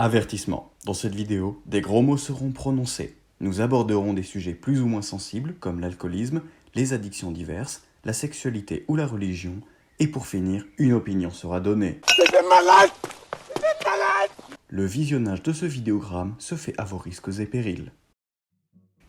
Avertissement. Dans cette vidéo, des gros mots seront prononcés. Nous aborderons des sujets plus ou moins sensibles comme l'alcoolisme, les addictions diverses, la sexualité ou la religion. Et pour finir, une opinion sera donnée. C'est des malades! C'est des malades! Le visionnage de ce vidéogramme se fait à vos risques et périls.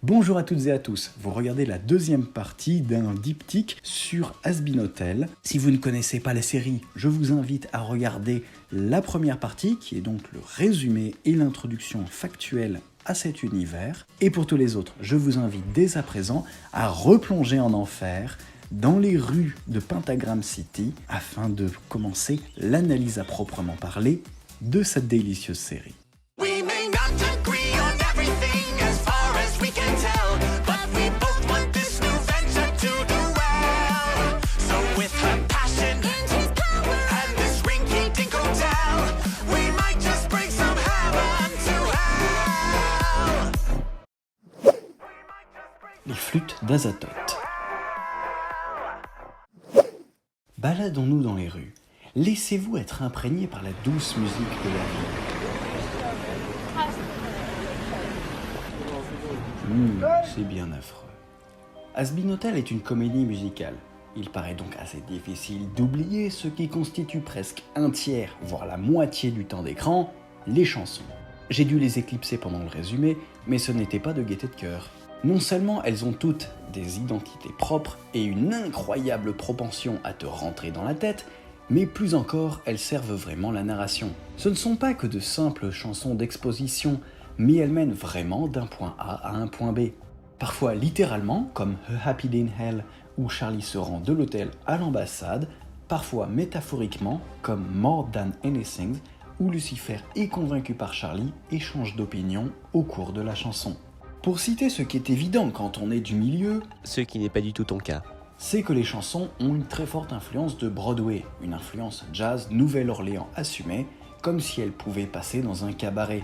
Bonjour à toutes et à tous, vous regardez la deuxième partie d'un diptyque sur Has Been Hotel. Si vous ne connaissez pas la série, je vous invite à regarder la première partie, qui est donc le résumé et l'introduction factuelle à cet univers. Et pour tous les autres, je vous invite dès à présent à replonger en enfer dans les rues de Pentagram City afin de commencer l'analyse à proprement parler de cette délicieuse série. Les flûtes d'Azathoth. Baladons-nous dans les rues. Laissez-vous être imprégné par la douce musique de la ville. C'est bien affreux. Has Been Hotel est une comédie musicale. Il paraît donc assez difficile d'oublier ce qui constitue presque un tiers, voire la moitié du temps d'écran, les chansons. J'ai dû les éclipser pendant le résumé, mais ce n'était pas de gaieté de cœur. Non seulement elles ont toutes des identités propres et une incroyable propension à te rentrer dans la tête, mais plus encore, elles servent vraiment la narration. Ce ne sont pas que de simples chansons d'exposition, mais elles mènent vraiment d'un point A à un point B. Parfois littéralement, comme A Happy Day in Hell, où Charlie se rend de l'hôtel à l'ambassade, parfois métaphoriquement, comme More Than Anything, où Lucifer est convaincu par Charlie et change d'opinion au cours de la chanson. Pour citer ce qui est évident quand on est du milieu, ce qui n'est pas du tout ton cas, c'est que les chansons ont une très forte influence de Broadway, une influence jazz Nouvelle-Orléans assumée, comme si elles pouvaient passer dans un cabaret.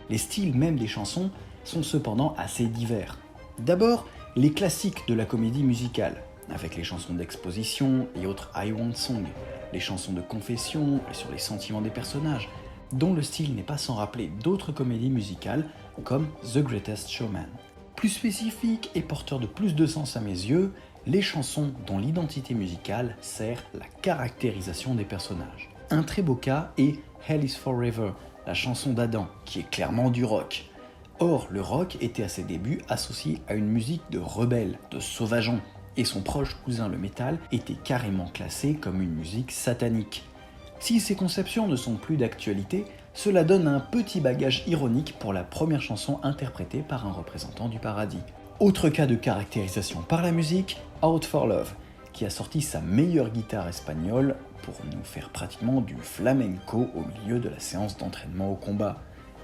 Les styles même des chansons sont cependant assez divers. D'abord, les classiques de la comédie musicale, avec les chansons d'exposition et autres I Want Song, les chansons de confession et sur les sentiments des personnages, dont le style n'est pas sans rappeler d'autres comédies musicales comme The Greatest Showman. Plus spécifique et porteur de plus de sens à mes yeux, les chansons dont l'identité musicale sert la caractérisation des personnages. Un très beau cas est Hell is Forever, la chanson d'Adam, qui est clairement du rock. Or, le rock était à ses débuts associé à une musique de rebelle, de sauvageon, et son proche cousin le métal était carrément classé comme une musique satanique. Si ces conceptions ne sont plus d'actualité, cela donne un petit bagage ironique pour la première chanson interprétée par un représentant du paradis. Autre cas de caractérisation par la musique, Out for Love, qui a sorti sa meilleure guitare espagnole pour nous faire pratiquement du flamenco au milieu de la séance d'entraînement au combat.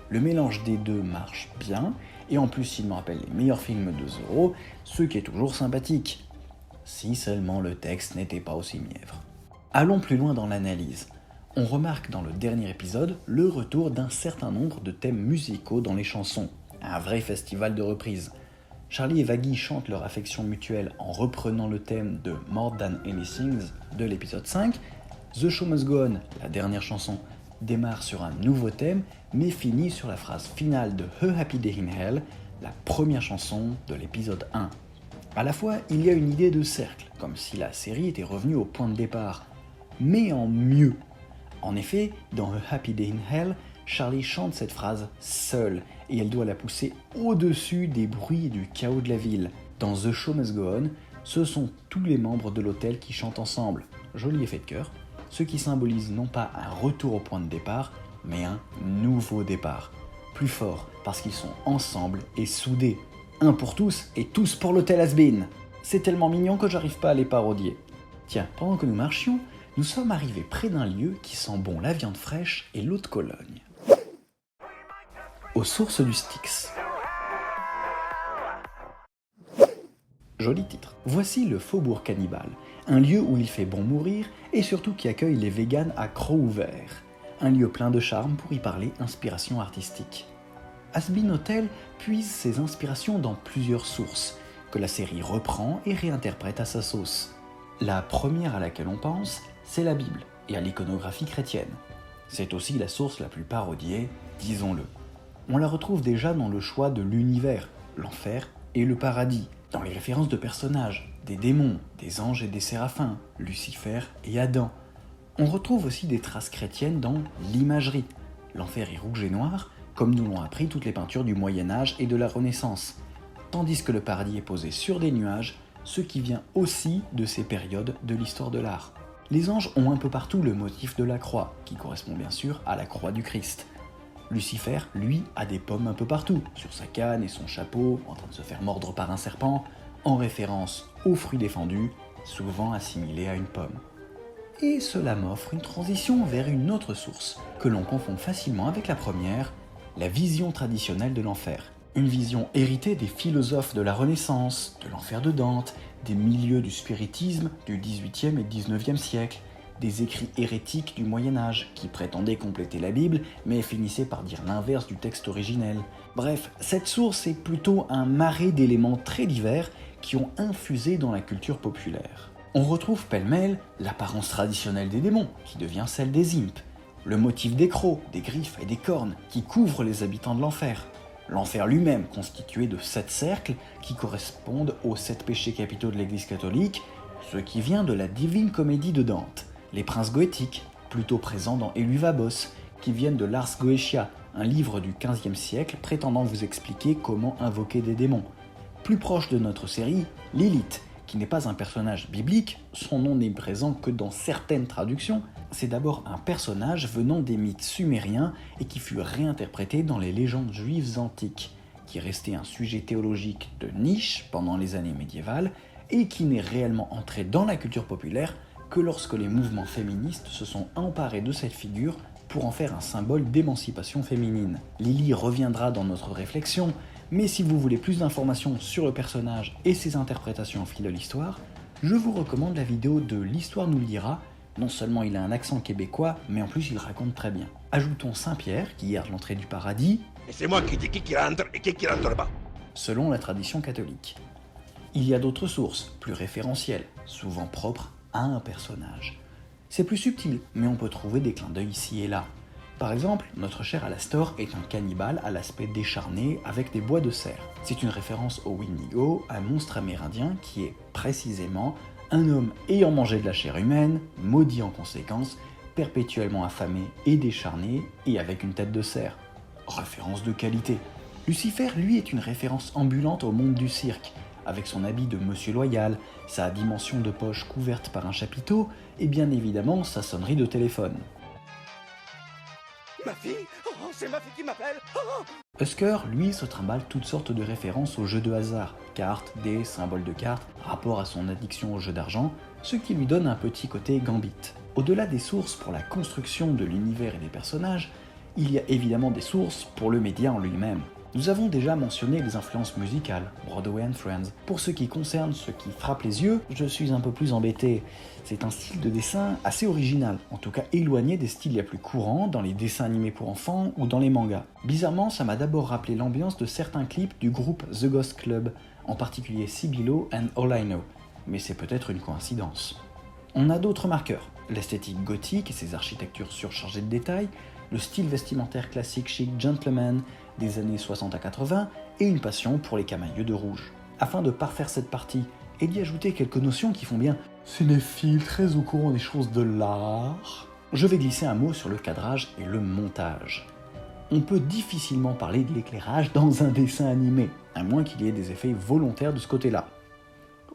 Le mélange des deux marche bien, et en plus il me rappelle les meilleurs films de Zorro, ce qui est toujours sympathique. Si seulement le texte n'était pas aussi mièvre. Allons plus loin dans l'analyse. On remarque dans le dernier épisode le retour d'un certain nombre de thèmes musicaux dans les chansons, un vrai festival de reprises. Charlie et Vaggie chantent leur affection mutuelle en reprenant le thème de More Than Anything de l'épisode 5. The Show Must Go On, la dernière chanson, démarre sur un nouveau thème, mais finit sur la phrase finale de A Happy Day in Hell, la première chanson de l'épisode 1. À la fois, il y a une idée de cercle, comme si la série était revenue au point de départ, mais en mieux. En effet, dans A Happy Day in Hell, Charlie chante cette phrase seule, et elle doit la pousser au-dessus des bruits et du chaos de la ville. Dans The Show Must Go On, ce sont tous les membres de l'hôtel qui chantent ensemble, joli effet de cœur, ce qui symbolise non pas un retour au point de départ, mais un nouveau départ. Plus fort, parce qu'ils sont ensemble et soudés. Un pour tous et tous pour l'hôtel Has Been. C'est tellement mignon que j'arrive pas à les parodier. Tiens, pendant que nous marchions, nous sommes arrivés près d'un lieu qui sent bon la viande fraîche et l'eau de Cologne. Aux sources du Styx. Joli titre. Voici le Faubourg Cannibale, un lieu où il fait bon mourir et surtout qui accueille les véganes à crocs ouverts. Un lieu plein de charme pour y parler inspiration artistique. Has Been Hotel puise ses inspirations dans plusieurs sources, que la série reprend et réinterprète à sa sauce. La première à laquelle on pense, c'est la Bible et à l'iconographie chrétienne. C'est aussi la source la plus parodiée, disons-le. On la retrouve déjà dans le choix de l'univers, l'enfer et le paradis, dans les références de personnages, des démons, des anges et des séraphins, Lucifer et Adam. On retrouve aussi des traces chrétiennes dans l'imagerie. L'enfer est rouge et noir, comme nous l'ont appris toutes les peintures du Moyen-Âge et de la Renaissance, tandis que le paradis est posé sur des nuages, ce qui vient aussi de ces périodes de l'histoire de l'art. Les anges ont un peu partout le motif de la croix, qui correspond bien sûr à la croix du Christ. Lucifer, lui, a des pommes un peu partout, sur sa canne et son chapeau, en train de se faire mordre par un serpent, en référence aux fruits défendus, souvent assimilés à une pomme. Et cela m'offre une transition vers une autre source, que l'on confond facilement avec la première, la vision traditionnelle de l'enfer. Une vision héritée des philosophes de la Renaissance, de l'enfer de Dante, des milieux du spiritisme du XVIIIe et XIXe siècle, des écrits hérétiques du Moyen-Âge qui prétendaient compléter la Bible mais finissaient par dire l'inverse du texte originel. Bref, cette source est plutôt un marais d'éléments très divers qui ont infusé dans la culture populaire. On retrouve pêle-mêle l'apparence traditionnelle des démons qui devient celle des imps, le motif des crocs, des griffes et des cornes qui couvrent les habitants de l'enfer, l'enfer lui-même constitué de 7 cercles qui correspondent aux 7 péchés capitaux de l'Église catholique, ce qui vient de la Divine Comédie de Dante, les princes goétiques, plutôt présents dans Eluvabos, qui viennent de l'Ars Goetia, un livre du XVe siècle prétendant vous expliquer comment invoquer des démons. Plus proche de notre série, Lilith, qui n'est pas un personnage biblique, son nom n'est présent que dans certaines traductions, c'est d'abord un personnage venant des mythes sumériens et qui fut réinterprété dans les légendes juives antiques, qui restait un sujet théologique de niche pendant les années médiévales et qui n'est réellement entré dans la culture populaire que lorsque les mouvements féministes se sont emparés de cette figure pour en faire un symbole d'émancipation féminine. Lily reviendra dans notre réflexion, mais si vous voulez plus d'informations sur le personnage et ses interprétations au fil de l'histoire, je vous recommande la vidéo de L'Histoire nous le dira. Non seulement il a un accent québécois, mais en plus il raconte très bien. Ajoutons Saint-Pierre, qui garde l'entrée du paradis, et c'est moi qui dis qui rentre et qui rentre pas, selon la tradition catholique. Il y a d'autres sources, plus référentielles, souvent propres à un personnage. C'est plus subtil, mais on peut trouver des clins d'œil ici et là. Par exemple, notre cher Alastor est un cannibale à l'aspect décharné avec des bois de cerf. C'est une référence au Wendigo, un monstre amérindien qui est précisément un homme ayant mangé de la chair humaine, maudit en conséquence, perpétuellement affamé et décharné, et avec une tête de cerf. Référence de qualité. Lucifer, lui, est une référence ambulante au monde du cirque, avec son habit de Monsieur Loyal, sa dimension de poche couverte par un chapiteau, et bien évidemment sa sonnerie de téléphone. Ma fille? Oh, c'est ma fille qui m'appelle! Oh. Husker, lui, se trimballe toutes sortes de références aux jeux de hasard, cartes, dés, symboles de cartes, rapport à son addiction aux jeux d'argent, ce qui lui donne un petit côté gambit. Au-delà des sources pour la construction de l'univers et des personnages, il y a évidemment des sources pour le média en lui-même. Nous avons déjà mentionné les influences musicales, Broadway and Friends. Pour ce qui concerne ce qui frappe les yeux, je suis un peu plus embêté. C'est un style de dessin assez original, en tout cas éloigné des styles les plus courants dans les dessins animés pour enfants ou dans les mangas. Bizarrement, ça m'a d'abord rappelé l'ambiance de certains clips du groupe The Ghost Club, en particulier Sibilo and All I Know, mais c'est peut-être une coïncidence. On a d'autres marqueurs, l'esthétique gothique et ses architectures surchargées de détails, le style vestimentaire classique chic gentleman des années 60 à 80 et une passion pour les camailleux de rouge. Afin de parfaire cette partie et d'y ajouter quelques notions qui font bien cinéphile très au courant des choses de l'art, je vais glisser un mot sur le cadrage et le montage. On peut difficilement parler de l'éclairage dans un dessin animé, à moins qu'il y ait des effets volontaires de ce côté-là.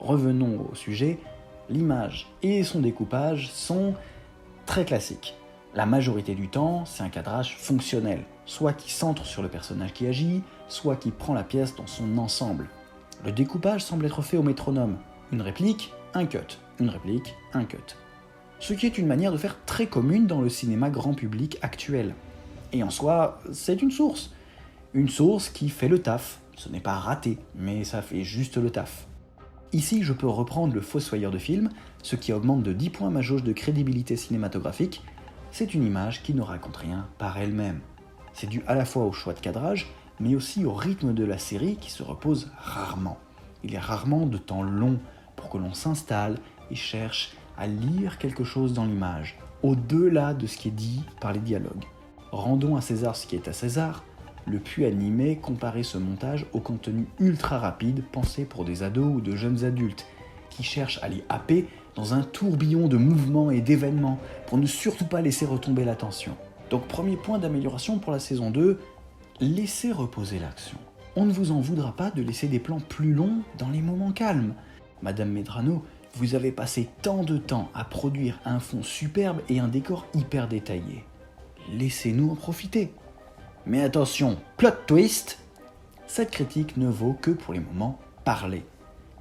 Revenons au sujet, l'image et son découpage sont très classiques. La majorité du temps, c'est un cadrage fonctionnel, soit qui centre sur le personnage qui agit, soit qui prend la pièce dans son ensemble. Le découpage semble être fait au métronome. Une réplique, un cut. Une réplique, un cut. Ce qui est une manière de faire très commune dans le cinéma grand public actuel. Et en soi, c'est une source. Une source qui fait le taf. Ce n'est pas raté, mais ça fait juste le taf. Ici, je peux reprendre le fossoyeur de film, ce qui augmente de 10 points ma jauge de crédibilité cinématographique. C'est une image qui ne raconte rien par elle-même. C'est dû à la fois au choix de cadrage, mais aussi au rythme de la série qui se repose rarement. Il y a rarement de temps long pour que l'on s'installe et cherche à lire quelque chose dans l'image, au-delà de ce qui est dit par les dialogues. rendons à César ce qui est à César, le puits animé comparait ce montage au contenu ultra rapide pensé pour des ados ou de jeunes adultes qui cherchent à les happer dans un tourbillon de mouvements et d'événements pour ne surtout pas laisser retomber l'attention. Donc premier point d'amélioration pour la saison 2, laissez reposer l'action. On ne vous en voudra pas de laisser des plans plus longs dans les moments calmes. Madame Medrano, vous avez passé tant de temps à produire un fond superbe et un décor hyper détaillé. Laissez-nous en profiter. Mais attention, plot twist, cette critique ne vaut que pour les moments parlés,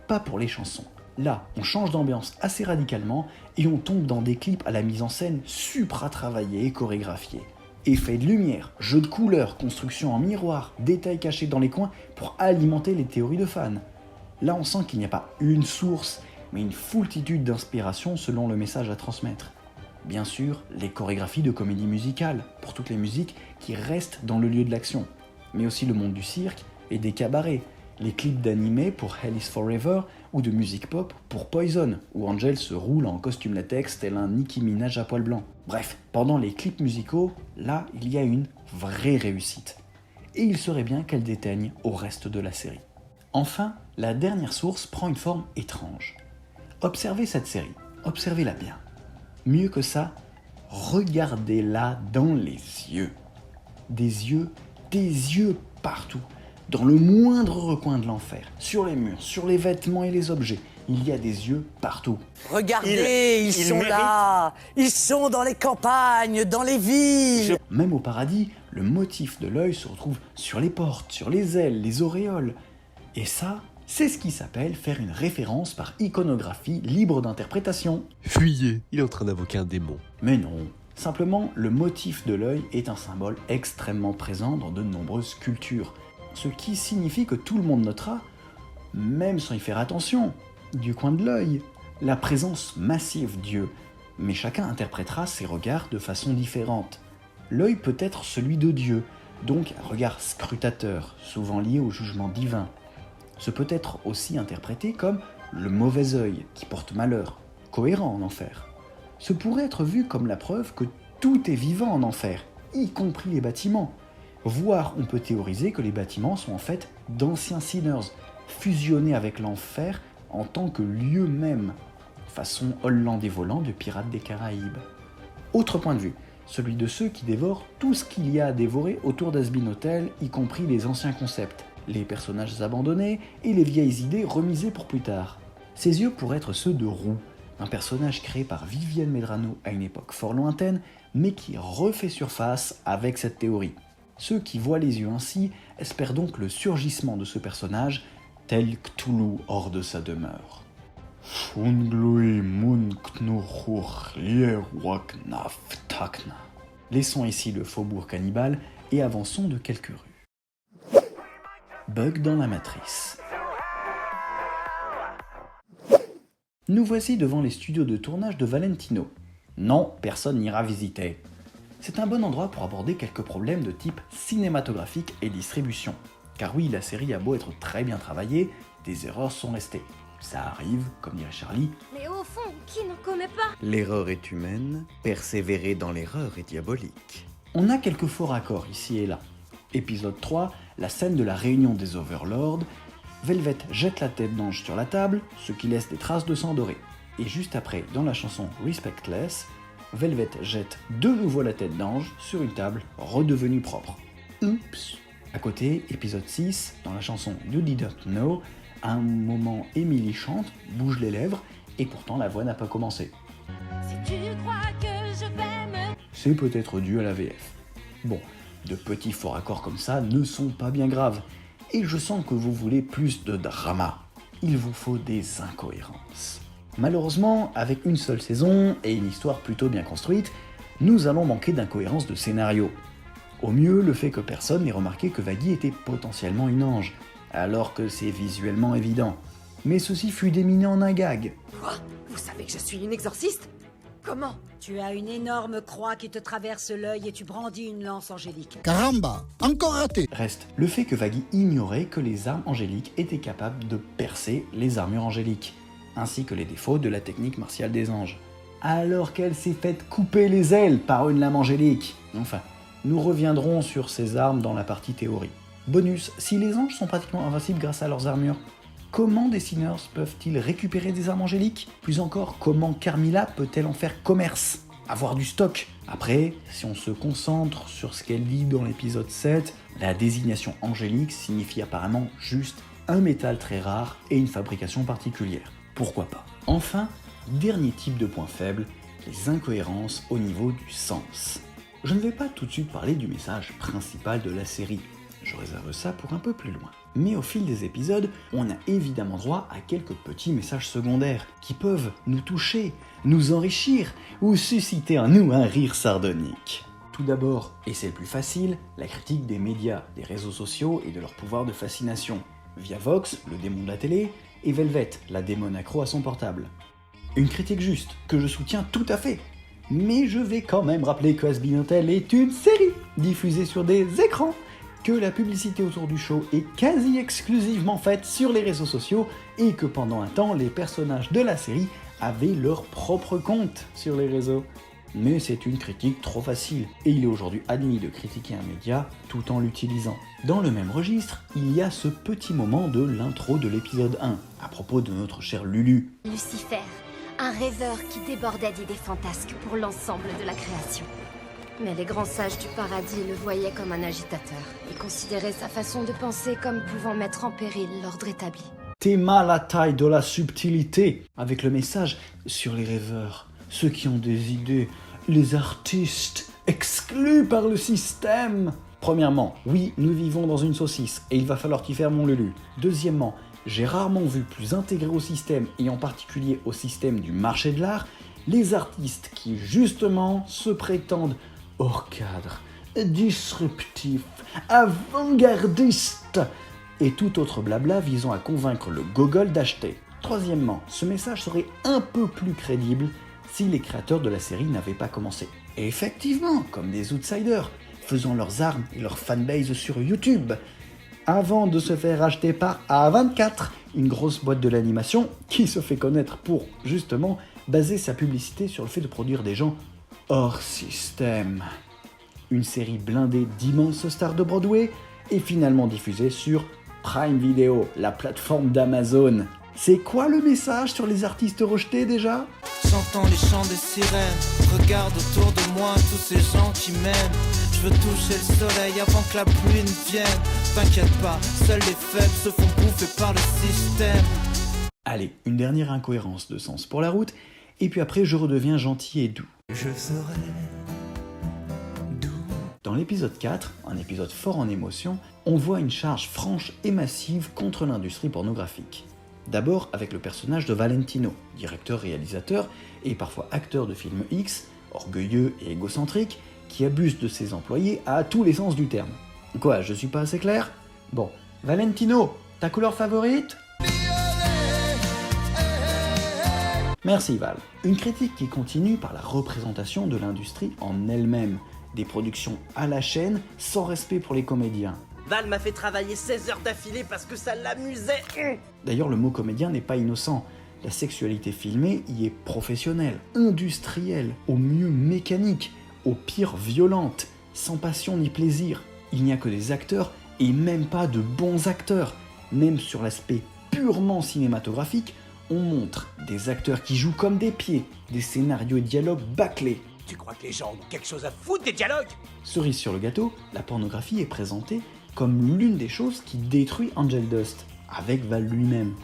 pas pour les chansons. Là, on change d'ambiance assez radicalement et on tombe dans des clips à la mise en scène supra-travaillés et chorégraphiés. Effets de lumière, jeux de couleurs, construction en miroir, détails cachés dans les coins pour alimenter les théories de fans. Là, on sent qu'il n'y a pas une source, mais une foultitude d'inspirations selon le message à transmettre. Bien sûr, les chorégraphies de comédie musicale, pour toutes les musiques qui restent dans le lieu de l'action, mais aussi le monde du cirque et des cabarets, les clips d'animé pour Hell is Forever ou de musique pop pour Poison, où Angel se roule en costume latex tel un Nicki Minaj à poil blanc. Bref, pendant les clips musicaux, là, il y a une vraie réussite. Et il serait bien qu'elle déteigne au reste de la série. Enfin, la dernière source prend une forme étrange. Observez cette série, observez-la bien. Mieux que ça, regardez-la dans les yeux. Des yeux partout. Dans le moindre recoin de l'enfer, sur les murs, sur les vêtements et les objets, il y a des yeux partout. Regardez, ils sont là. Ils sont dans les campagnes, dans les villes. Même au paradis, le motif de l'œil se retrouve sur les portes, sur les ailes, les auréoles. Et ça, c'est ce qui s'appelle faire une référence par iconographie libre d'interprétation. Fuyez, il est en train d'invoquer un démon. Mais non, simplement le motif de l'œil est un symbole extrêmement présent dans de nombreuses cultures. Ce qui signifie que tout le monde notera, même sans y faire attention, du coin de l'œil, la présence massive Dieu. Mais chacun interprétera ses regards de façon différente. L'œil peut être celui de Dieu, donc un regard scrutateur, souvent lié au jugement divin. Ce peut être aussi interprété comme le mauvais œil qui porte malheur, cohérent en enfer. Ce pourrait être vu comme la preuve que tout est vivant en enfer, y compris les bâtiments. Voire on peut théoriser que les bâtiments sont en fait d'anciens sinners, fusionnés avec l'enfer en tant que lieu même, façon Hollandais volant de Pirates des Caraïbes. Autre point de vue, celui de ceux qui dévorent tout ce qu'il y a à dévorer autour d'Azbin Hotel, y compris les anciens concepts, les personnages abandonnés et les vieilles idées remisées pour plus tard. Ces yeux pourraient être ceux de Roux, un personnage créé par Vivienne Medrano à une époque fort lointaine, mais qui refait surface avec cette théorie. Ceux qui voient les yeux ainsi espèrent donc le surgissement de ce personnage, tel Cthulhu hors de sa demeure. Laissons ici le faubourg cannibale et avançons de quelques rues. Bug dans la matrice. Nous voici devant les studios de tournage de Valentino. Non, personne n'ira visiter. C'est un bon endroit pour aborder quelques problèmes de type cinématographique et distribution. Car oui, la série a beau être très bien travaillée, des erreurs sont restées. Ça arrive, comme dirait Charlie. Mais au fond, qui n'en commet pas? L'erreur est humaine, persévérer dans l'erreur est diabolique. On a quelques faux raccords ici et là. Épisode 3, la scène de la réunion des Overlords. Velvet jette la tête d'ange sur la table, ce qui laisse des traces de sang doré. Et juste après, dans la chanson Respectless, Velvet jette de nouveau la tête d'ange sur une table redevenue propre. Oups. À côté, épisode 6, dans la chanson You Didn't Know, à un moment Emily chante, bouge les lèvres, et pourtant la voix n'a pas commencé. Si tu crois que je vais me... C'est peut-être dû à la VF. Bon, de petits faux raccords comme ça ne sont pas bien graves. Et je sens que vous voulez plus de drama. Il vous faut des incohérences. Malheureusement, avec une seule saison et une histoire plutôt bien construite, nous allons manquer d'incohérence de scénario. Au mieux, le fait que personne n'ait remarqué que Vaggie était potentiellement une ange, alors que c'est visuellement évident. Mais ceci fut déminé en un gag. Quoi? Vous savez que je suis une exorciste? Comment? Tu as une énorme croix qui te traverse l'œil et tu brandis une lance angélique. Caramba, encore raté. Reste le fait que Vaggie ignorait que les armes angéliques étaient capables de percer les armures angéliques, ainsi que les défauts de la technique martiale des anges. Alors qu'elle s'est faite couper les ailes par une lame angélique. Enfin, Nous reviendrons sur ces armes dans la partie théorie. Bonus, si les anges sont pratiquement invincibles grâce à leurs armures, comment des Sinners peuvent-ils récupérer des armes angéliques? Plus encore, comment Carmilla peut-elle en faire commerce? Avoir du stock? Après, si on se concentre sur ce qu'elle dit dans l'épisode 7, la désignation angélique signifie apparemment juste un métal très rare et une fabrication particulière. Pourquoi pas? Enfin, dernier type de point faible, les incohérences au niveau du sens. Je ne vais pas tout de suite parler du message principal de la série, je réserve ça pour un peu plus loin. Mais au fil des épisodes, on a évidemment droit à quelques petits messages secondaires qui peuvent nous toucher, nous enrichir ou susciter en nous un rire sardonique. Tout d'abord, et c'est le plus facile, la critique des médias, des réseaux sociaux et de leur pouvoir de fascination, via Vox, le démon de la télé, et Velvet, la démon accro à son portable. Une critique juste, que je soutiens tout à fait. Mais je vais quand même rappeler que Has Been Hotel est une série diffusée sur des écrans, que la publicité autour du show est quasi exclusivement faite sur les réseaux sociaux et que pendant un temps, les personnages de la série avaient leur propre compte sur les réseaux. Mais c'est une critique trop facile, et il est aujourd'hui admis de critiquer un média tout en l'utilisant. Dans le même registre, il y a ce petit moment de l'intro de l'épisode 1, à propos de notre cher Lulu. Lucifer, un rêveur qui débordait d'idées fantasques pour l'ensemble de la création. Mais les grands sages du paradis le voyaient comme un agitateur et considéraient sa façon de penser comme pouvant mettre en péril l'ordre établi. Théma la taille de la subtilité, avec le message sur les rêveurs, ceux qui ont des idées, les artistes, exclus par le système. Premièrement, oui, nous vivons dans une saucisse et il va falloir t'y faire mon Lulu. Deuxièmement, j'ai rarement vu plus intégré au système et en particulier au système du marché de l'art, les artistes qui justement se prétendent hors cadre, disruptifs, avant-gardistes et tout autre blabla visant à convaincre le gogol d'acheter. Troisièmement, ce message serait un peu plus crédible si les créateurs de la série n'avaient pas commencé. Et effectivement, comme des outsiders, faisant leurs armes et leur fanbase sur YouTube, avant de se faire acheter par A24, une grosse boîte de l'animation qui se fait connaître pour, justement, baser sa publicité sur le fait de produire des gens hors système. Une série blindée d'immenses stars de Broadway est finalement diffusée sur Prime Video, la plateforme d'Amazon. C'est quoi le message sur les artistes rejetés déjà? J'entends les chants des sirènes, regarde autour de moi tous ces gens qui m'aiment. Je veux toucher le soleil avant que la pluie ne vienne. T'inquiète pas, seuls les faibles se font bouffer par le système. Allez, une dernière incohérence de sens pour la route, et puis après je redeviens gentil et doux. Je serai doux. Dans l'épisode 4, un épisode fort en émotion, on voit une charge franche et massive contre l'industrie pornographique. D'abord avec le personnage de Valentino, directeur-réalisateur et parfois acteur de films X, orgueilleux et égocentrique, qui abuse de ses employés à tous les sens du terme. Quoi, je suis pas assez clair? Bon, Valentino, ta couleur favorite? Merci Val. Une critique qui continue par la représentation de l'industrie en elle-même, des productions à la chaîne sans respect pour les comédiens. Val m'a fait travailler 16 heures d'affilée parce que ça l'amusait. D'ailleurs, le mot comédien n'est pas innocent. La sexualité filmée y est professionnelle, industrielle, au mieux mécanique, au pire violente, sans passion ni plaisir. Il n'y a que des acteurs et même pas de bons acteurs. Même sur l'aspect purement cinématographique, on montre des acteurs qui jouent comme des pieds, des scénarios et dialogues bâclés. Tu crois que les gens ont quelque chose à foutre des dialogues? Cerise sur le gâteau, la pornographie est présentée comme l'une des choses qui détruit Angel Dust, avec Val lui-même.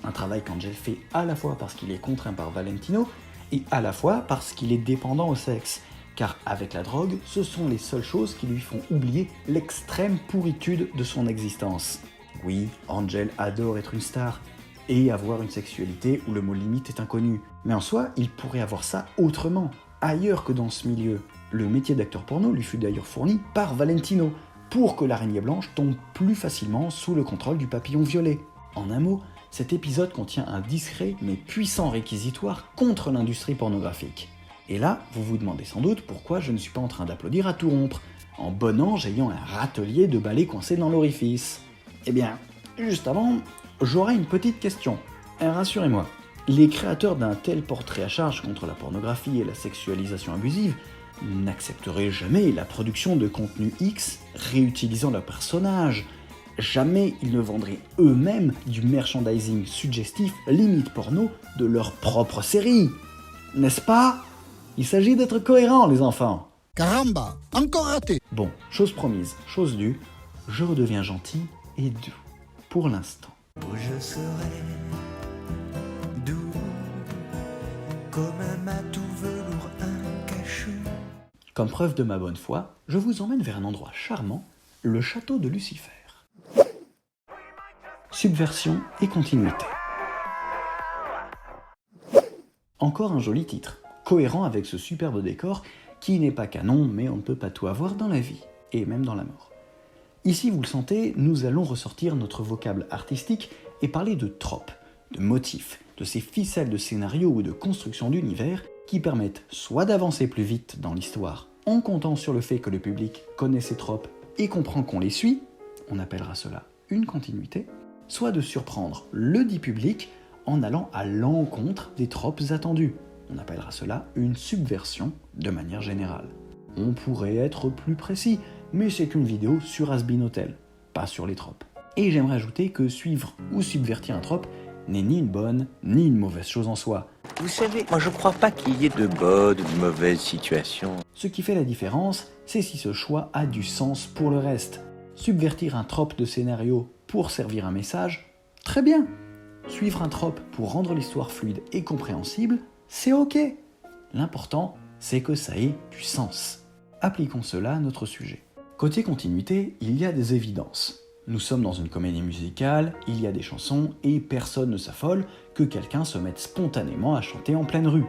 Un travail qu'Angel fait à la fois parce qu'il est contraint par Valentino, et à la fois parce qu'il est dépendant au sexe, car avec la drogue, ce sont les seules choses qui lui font oublier l'extrême pourritude de son existence. Oui, Angel adore être une star, et avoir une sexualité où le mot limite est inconnu. Mais en soi, il pourrait avoir ça autrement, ailleurs que dans ce milieu. Le métier d'acteur porno lui fut d'ailleurs fourni par Valentino, pour que l'araignée blanche tombe plus facilement sous le contrôle du papillon violet. En un mot, cet épisode contient un discret mais puissant réquisitoire contre l'industrie pornographique. Et là, vous vous demandez sans doute pourquoi je ne suis pas en train d'applaudir à tout rompre, en bon ange ayant un râtelier de balai coincé dans l'orifice. Eh bien, juste avant, j'aurais une petite question. Rassurez-moi, les créateurs d'un tel portrait à charge contre la pornographie et la sexualisation abusive n'accepteraient jamais la production de contenu X réutilisant leurs personnages. Jamais ils ne vendraient eux-mêmes du merchandising suggestif limite porno de leur propre série. N'est-ce pas? Il s'agit d'être cohérents, les enfants. Caramba, encore raté. Bon, chose promise, chose due, je redeviens gentil et doux. Pour l'instant. Je serai doux comme un matou velours, un cachou. Comme preuve de ma bonne foi, je vous emmène vers un endroit charmant, le château de Lucifer. Subversion et continuité. Encore un joli titre, cohérent avec ce superbe décor qui n'est pas canon, mais on ne peut pas tout avoir dans la vie, et même dans la mort. Ici, vous le sentez, nous allons ressortir notre vocable artistique et parler de tropes, de motifs, de ces ficelles de scénario ou de construction d'univers qui permettent soit d'avancer plus vite dans l'histoire en comptant sur le fait que le public connaît ces tropes et comprend qu'on les suit, on appellera cela une continuité, soit de surprendre le dit public en allant à l'encontre des tropes attendues. On appellera cela une subversion de manière générale. On pourrait être plus précis, mais c'est une vidéo sur Has Been Hotel, pas sur les tropes. Et j'aimerais ajouter que suivre ou subvertir un trope n'est ni une bonne ni une mauvaise chose en soi. Vous savez, moi je crois pas qu'il y ait de bonnes ou de mauvaises situations. Ce qui fait la différence, c'est si ce choix a du sens pour le reste. Subvertir un trope de scénario pour servir un message, très bien. Suivre un trope pour rendre l'histoire fluide et compréhensible, c'est ok. L'important, c'est que ça ait du sens. Appliquons cela à notre sujet. Côté continuité, il y a des évidences. Nous sommes dans une comédie musicale, il y a des chansons et personne ne s'affole que quelqu'un se mette spontanément à chanter en pleine rue.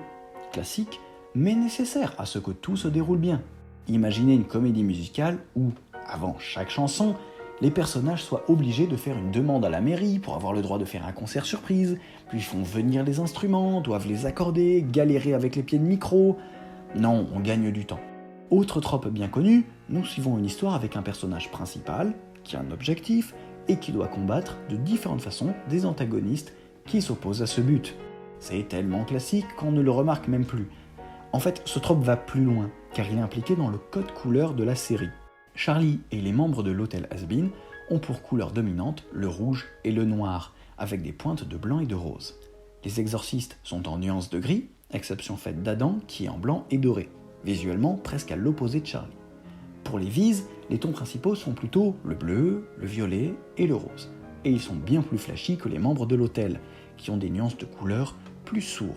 Classique, mais nécessaire à ce que tout se déroule bien. Imaginez une comédie musicale où, avant chaque chanson, les personnages soient obligés de faire une demande à la mairie pour avoir le droit de faire un concert surprise, puis font venir les instruments, doivent les accorder, galérer avec les pieds de micro. Non, on gagne du temps. Autre trope bien connue, nous suivons une histoire avec un personnage principal, qui a un objectif, et qui doit combattre de différentes façons des antagonistes qui s'opposent à ce but. C'est tellement classique qu'on ne le remarque même plus. En fait, ce trope va plus loin, car il est impliqué dans le code couleur de la série. Charlie et les membres de l'hôtel Has Been ont pour couleur dominante le rouge et le noir, avec des pointes de blanc et de rose. Les exorcistes sont en nuances de gris, exception faite d'Adam qui est en blanc et doré, visuellement presque à l'opposé de Charlie. Pour les vises, les tons principaux sont plutôt le bleu, le violet et le rose, et ils sont bien plus flashy que les membres de l'hôtel, qui ont des nuances de couleurs plus sourdes.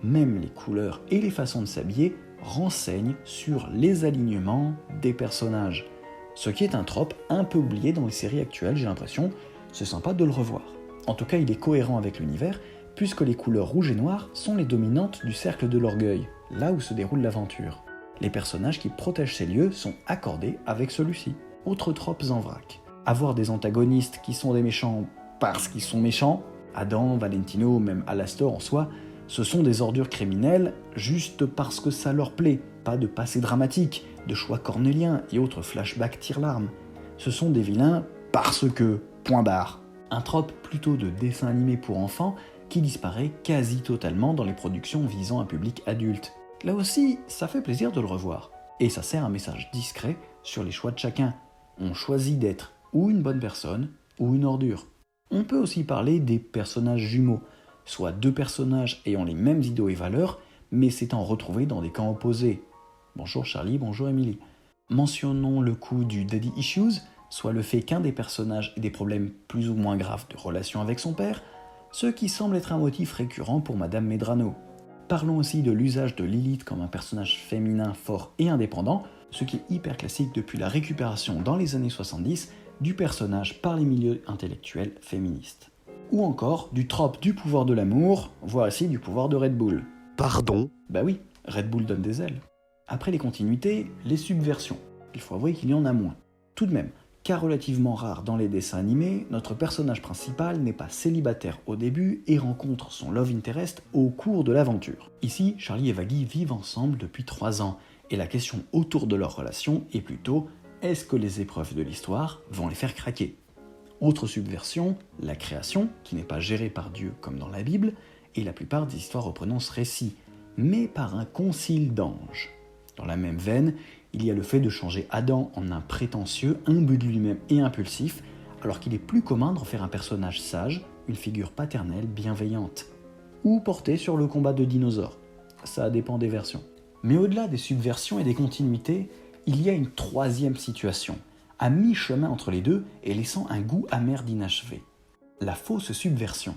Même les couleurs et les façons de s'habiller renseignent sur les alignements des personnages. Ce qui est un trope un peu oublié dans les séries actuelles, j'ai l'impression, c'est sympa de le revoir. En tout cas, il est cohérent avec l'univers, puisque les couleurs rouge et noir sont les dominantes du cercle de l'orgueil, là où se déroule l'aventure. Les personnages qui protègent ces lieux sont accordés avec celui-ci. Autres tropes en vrac. Avoir des antagonistes qui sont des méchants parce qu'ils sont méchants, Adam, Valentino, même Alastor en soi, ce sont des ordures criminelles juste parce que ça leur plaît, pas de passé dramatique, de choix cornéliens et autres flashbacks tire-larmes. Ce sont des vilains parce que, point barre. Un trope plutôt de dessin animé pour enfants qui disparaît quasi totalement dans les productions visant un public adulte. Là aussi, ça fait plaisir de le revoir. Et ça sert un message discret sur les choix de chacun. On choisit d'être ou une bonne personne ou une ordure. On peut aussi parler des personnages jumeaux, soit deux personnages ayant les mêmes idéaux et valeurs, mais s'étant retrouvés dans des camps opposés. Bonjour Charlie, bonjour Emily. Mentionnons le coup du Daddy Issues, soit le fait qu'un des personnages ait des problèmes plus ou moins graves de relation avec son père, ce qui semble être un motif récurrent pour Madame Medrano. Parlons aussi de l'usage de Lilith comme un personnage féminin fort et indépendant, ce qui est hyper classique depuis la récupération dans les années 70 du personnage par les milieux intellectuels féministes. Ou encore du trope du pouvoir de l'amour, voire aussi du pouvoir de Red Bull. Pardon ? Bah oui, Red Bull donne des ailes. Après les continuités, les subversions. Il faut avouer qu'il y en a moins. Tout de même, cas relativement rare dans les dessins animés, notre personnage principal n'est pas célibataire au début et rencontre son love interest au cours de l'aventure. Ici, Charlie et Vaggie vivent ensemble depuis 3 ans, et la question autour de leur relation est plutôt « est-ce que les épreuves de l'histoire vont les faire craquer ?» Autre subversion, la création, qui n'est pas gérée par Dieu comme dans la Bible, et la plupart des histoires reprenant ce récit, mais par un concile d'anges. Dans la même veine, il y a le fait de changer Adam en un prétentieux, imbu de lui-même et impulsif, alors qu'il est plus commun d'en faire un personnage sage, une figure paternelle bienveillante. Ou porté sur le combat de dinosaures. Ça dépend des versions. Mais au-delà des subversions et des continuités, il y a une troisième situation, à mi-chemin entre les deux et laissant un goût amer d'inachevé. La fausse subversion.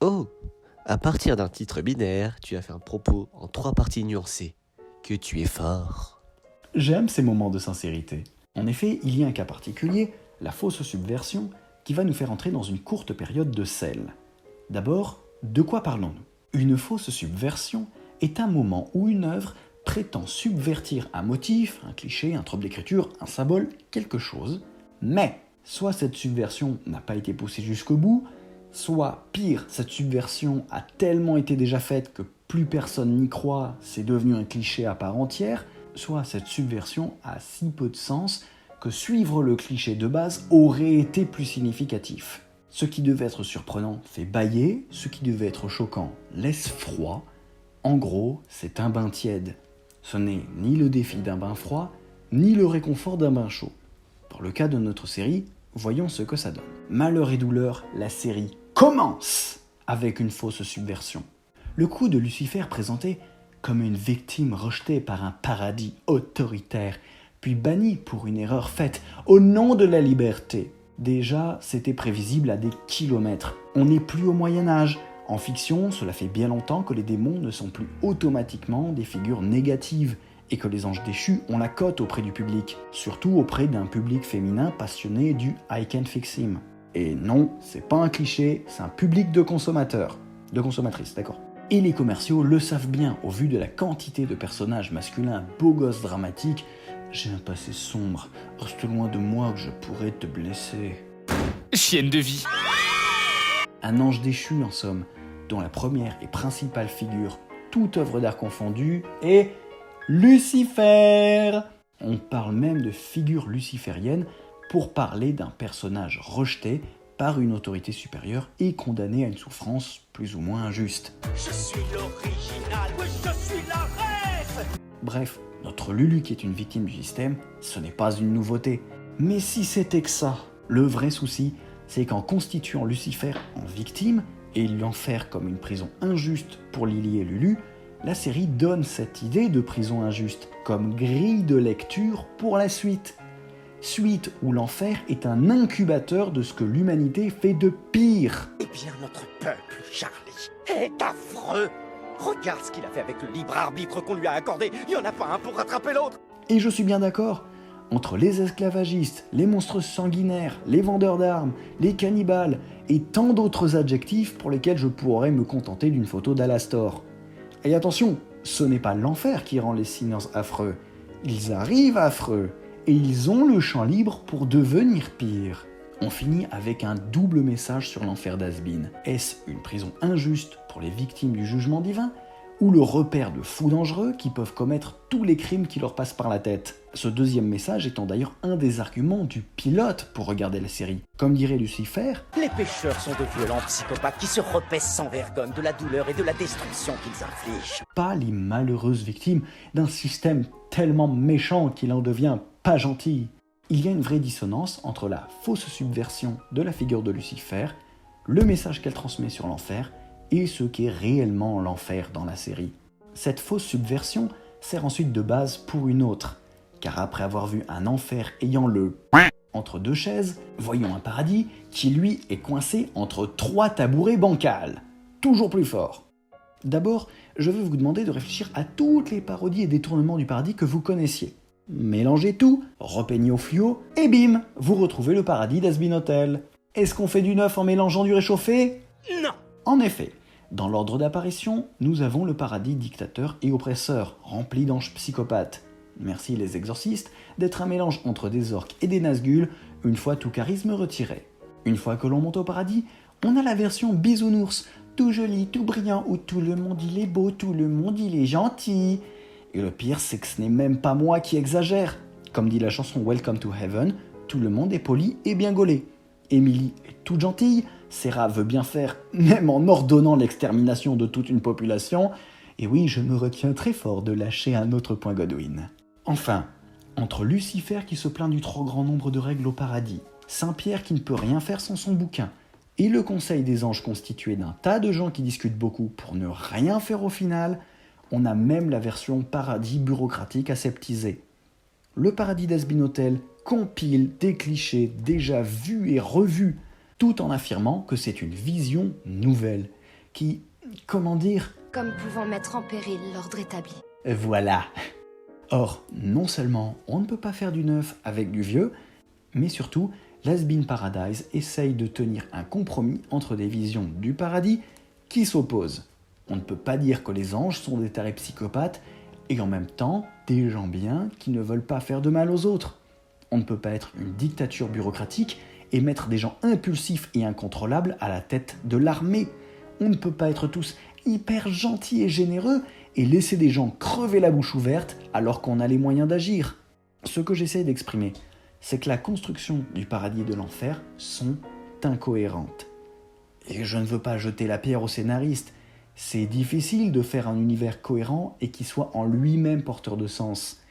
Oh, à partir d'un titre binaire, tu as fait un propos en 3 parties nuancées. Que tu es fort. J'aime ces moments de sincérité. En effet, il y a un cas particulier, la fausse subversion, qui va nous faire entrer dans une courte période de sel. D'abord, de quoi parlons-nous ? Une fausse subversion est un moment où une œuvre prétend subvertir un motif, un cliché, un trope d'écriture, un symbole, quelque chose, mais soit cette subversion n'a pas été poussée jusqu'au bout, soit pire, cette subversion a tellement été déjà faite que plus personne n'y croit, c'est devenu un cliché à part entière, soit cette subversion a si peu de sens que suivre le cliché de base aurait été plus significatif. Ce qui devait être surprenant fait bâiller, ce qui devait être choquant laisse froid. En gros, c'est un bain tiède. Ce n'est ni le défi d'un bain froid, ni le réconfort d'un bain chaud. Dans le cas de notre série, voyons ce que ça donne. Malheur et douleur, la série commence avec une fausse subversion. Le coup de Lucifer présenté comme une victime rejetée par un paradis autoritaire, puis bannie pour une erreur faite au nom de la liberté. Déjà, c'était prévisible à des kilomètres. On n'est plus au Moyen-Âge. En fiction, cela fait bien longtemps que les démons ne sont plus automatiquement des figures négatives et que les anges déchus ont la cote auprès du public, surtout auprès d'un public féminin passionné du « I can fix him ». Et non, c'est pas un cliché, c'est un public de consommateurs. De consommatrices, d'accord. Et les commerciaux le savent bien, au vu de la quantité de personnages masculins beaux gosses dramatiques. J'ai un passé sombre, reste loin de moi que je pourrais te blesser. Chienne de vie. Un ange déchu en somme, dont la première et principale figure, toute œuvre d'art confondue, est Lucifer. On parle même de figure luciférienne pour parler d'un personnage rejeté par une autorité supérieure et condamné à une souffrance plus ou moins injuste. Je suis l'original, oui, je suis la rêve. Bref, notre Lulu qui est une victime du système, ce n'est pas une nouveauté. Mais si c'était que ça, le vrai souci, c'est qu'en constituant Lucifer en victime et l'enfer comme une prison injuste pour Lily et Lulu, la série donne cette idée de prison injuste comme grille de lecture pour la suite. Suite où l'enfer est un incubateur de ce que l'humanité fait de pire. Eh bien, notre peuple, Charlie, est affreux. Regarde ce qu'il a fait avec le libre arbitre qu'on lui a accordé. Il n'y en a pas un pour rattraper l'autre. Et je suis bien d'accord. Entre les esclavagistes, les monstres sanguinaires, les vendeurs d'armes, les cannibales et tant d'autres adjectifs pour lesquels je pourrais me contenter d'une photo d'Alastor. Et attention, ce n'est pas l'enfer qui rend les Sinners affreux. Ils arrivent affreux. Et ils ont le champ libre pour devenir pire. On finit avec un double message sur l'enfer d'Azbin. Est-ce une prison injuste pour les victimes du jugement divin, ou le repère de fous dangereux qui peuvent commettre tous les crimes qui leur passent par la tête? Ce deuxième message étant d'ailleurs un des arguments du pilote pour regarder la série. Comme dirait Lucifer, les pécheurs sont de violents psychopathes qui se repaissent sans vergogne de la douleur et de la destruction qu'ils infligent. Pas les malheureuses victimes d'un système tellement méchant qu'il en devient pas gentil. Il y a une vraie dissonance entre la fausse subversion de la figure de Lucifer, le message qu'elle transmet sur l'enfer, et ce qu'est réellement l'enfer dans la série. Cette fausse subversion sert ensuite de base pour une autre, car après avoir vu un enfer ayant le entre deux chaises, voyons un paradis qui lui est coincé entre 3 tabourets bancals. Toujours plus fort. D'abord, je vais vous demander de réfléchir à toutes les parodies et détournements du paradis que vous connaissiez. Mélangez tout, repeignez au fluo, et bim, vous retrouvez le paradis d'Azbin Hotel. Est-ce qu'on fait du neuf en mélangeant du réchauffé? Non. En effet, dans l'ordre d'apparition, nous avons le paradis dictateur et oppresseur, rempli d'anges psychopathes. Merci les exorcistes d'être un mélange entre des orques et des Nazgûl, une fois tout charisme retiré. Une fois que l'on monte au paradis, on a la version bisounours, tout joli, tout brillant, où tout le monde il est beau, tout le monde il est gentil. Et le pire, c'est que ce n'est même pas moi qui exagère. Comme dit la chanson Welcome to Heaven, tout le monde est poli et bien gaulé. Emily est toute gentille, Sarah veut bien faire, même en ordonnant l'extermination de toute une population, Et oui, je me retiens très fort de lâcher un autre point Godwin. Enfin, entre Lucifer qui se plaint du trop grand nombre de règles au paradis, Saint-Pierre qui ne peut rien faire sans son bouquin, et le Conseil des anges constitué d'un tas de gens qui discutent beaucoup pour ne rien faire au final, on a même la version paradis bureaucratique aseptisée. Le paradis d'Azbin-Hotel compile des clichés déjà vus et revus, tout en affirmant que c'est une vision nouvelle, qui, comment dire... Comme pouvant mettre en péril l'ordre établi. Voilà. Or, non seulement on ne peut pas faire du neuf avec du vieux, mais surtout, l'Has-Been Paradise essaye de tenir un compromis entre des visions du paradis qui s'opposent. On ne peut pas dire que les anges sont des tarés psychopathes et en même temps des gens bien qui ne veulent pas faire de mal aux autres. On ne peut pas être une dictature bureaucratique et mettre des gens impulsifs et incontrôlables à la tête de l'armée. On ne peut pas être tous hyper gentils et généreux et laisser des gens crever la bouche ouverte alors qu'on a les moyens d'agir. Ce que j'essaie d'exprimer, c'est que la construction du paradis et de l'enfer sont incohérentes. Et je ne veux pas jeter la pierre aux scénaristes. C'est difficile de faire un univers cohérent et qui soit en lui-même porteur de sens.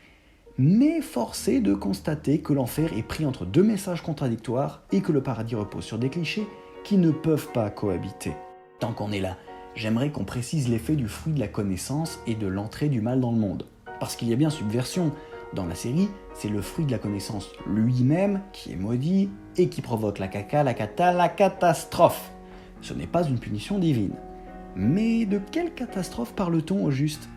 Mais force est de constater que l'enfer est pris entre deux messages contradictoires et que le paradis repose sur des clichés qui ne peuvent pas cohabiter. Tant qu'on est là, j'aimerais qu'on précise l'effet du fruit de la connaissance et de l'entrée du mal dans le monde. Parce qu'il y a bien subversion. Dans la série, c'est le fruit de la connaissance lui-même qui est maudit et qui provoque la catastrophe. Ce n'est pas une punition divine. Mais de quelle catastrophe parle-t-on au juste ?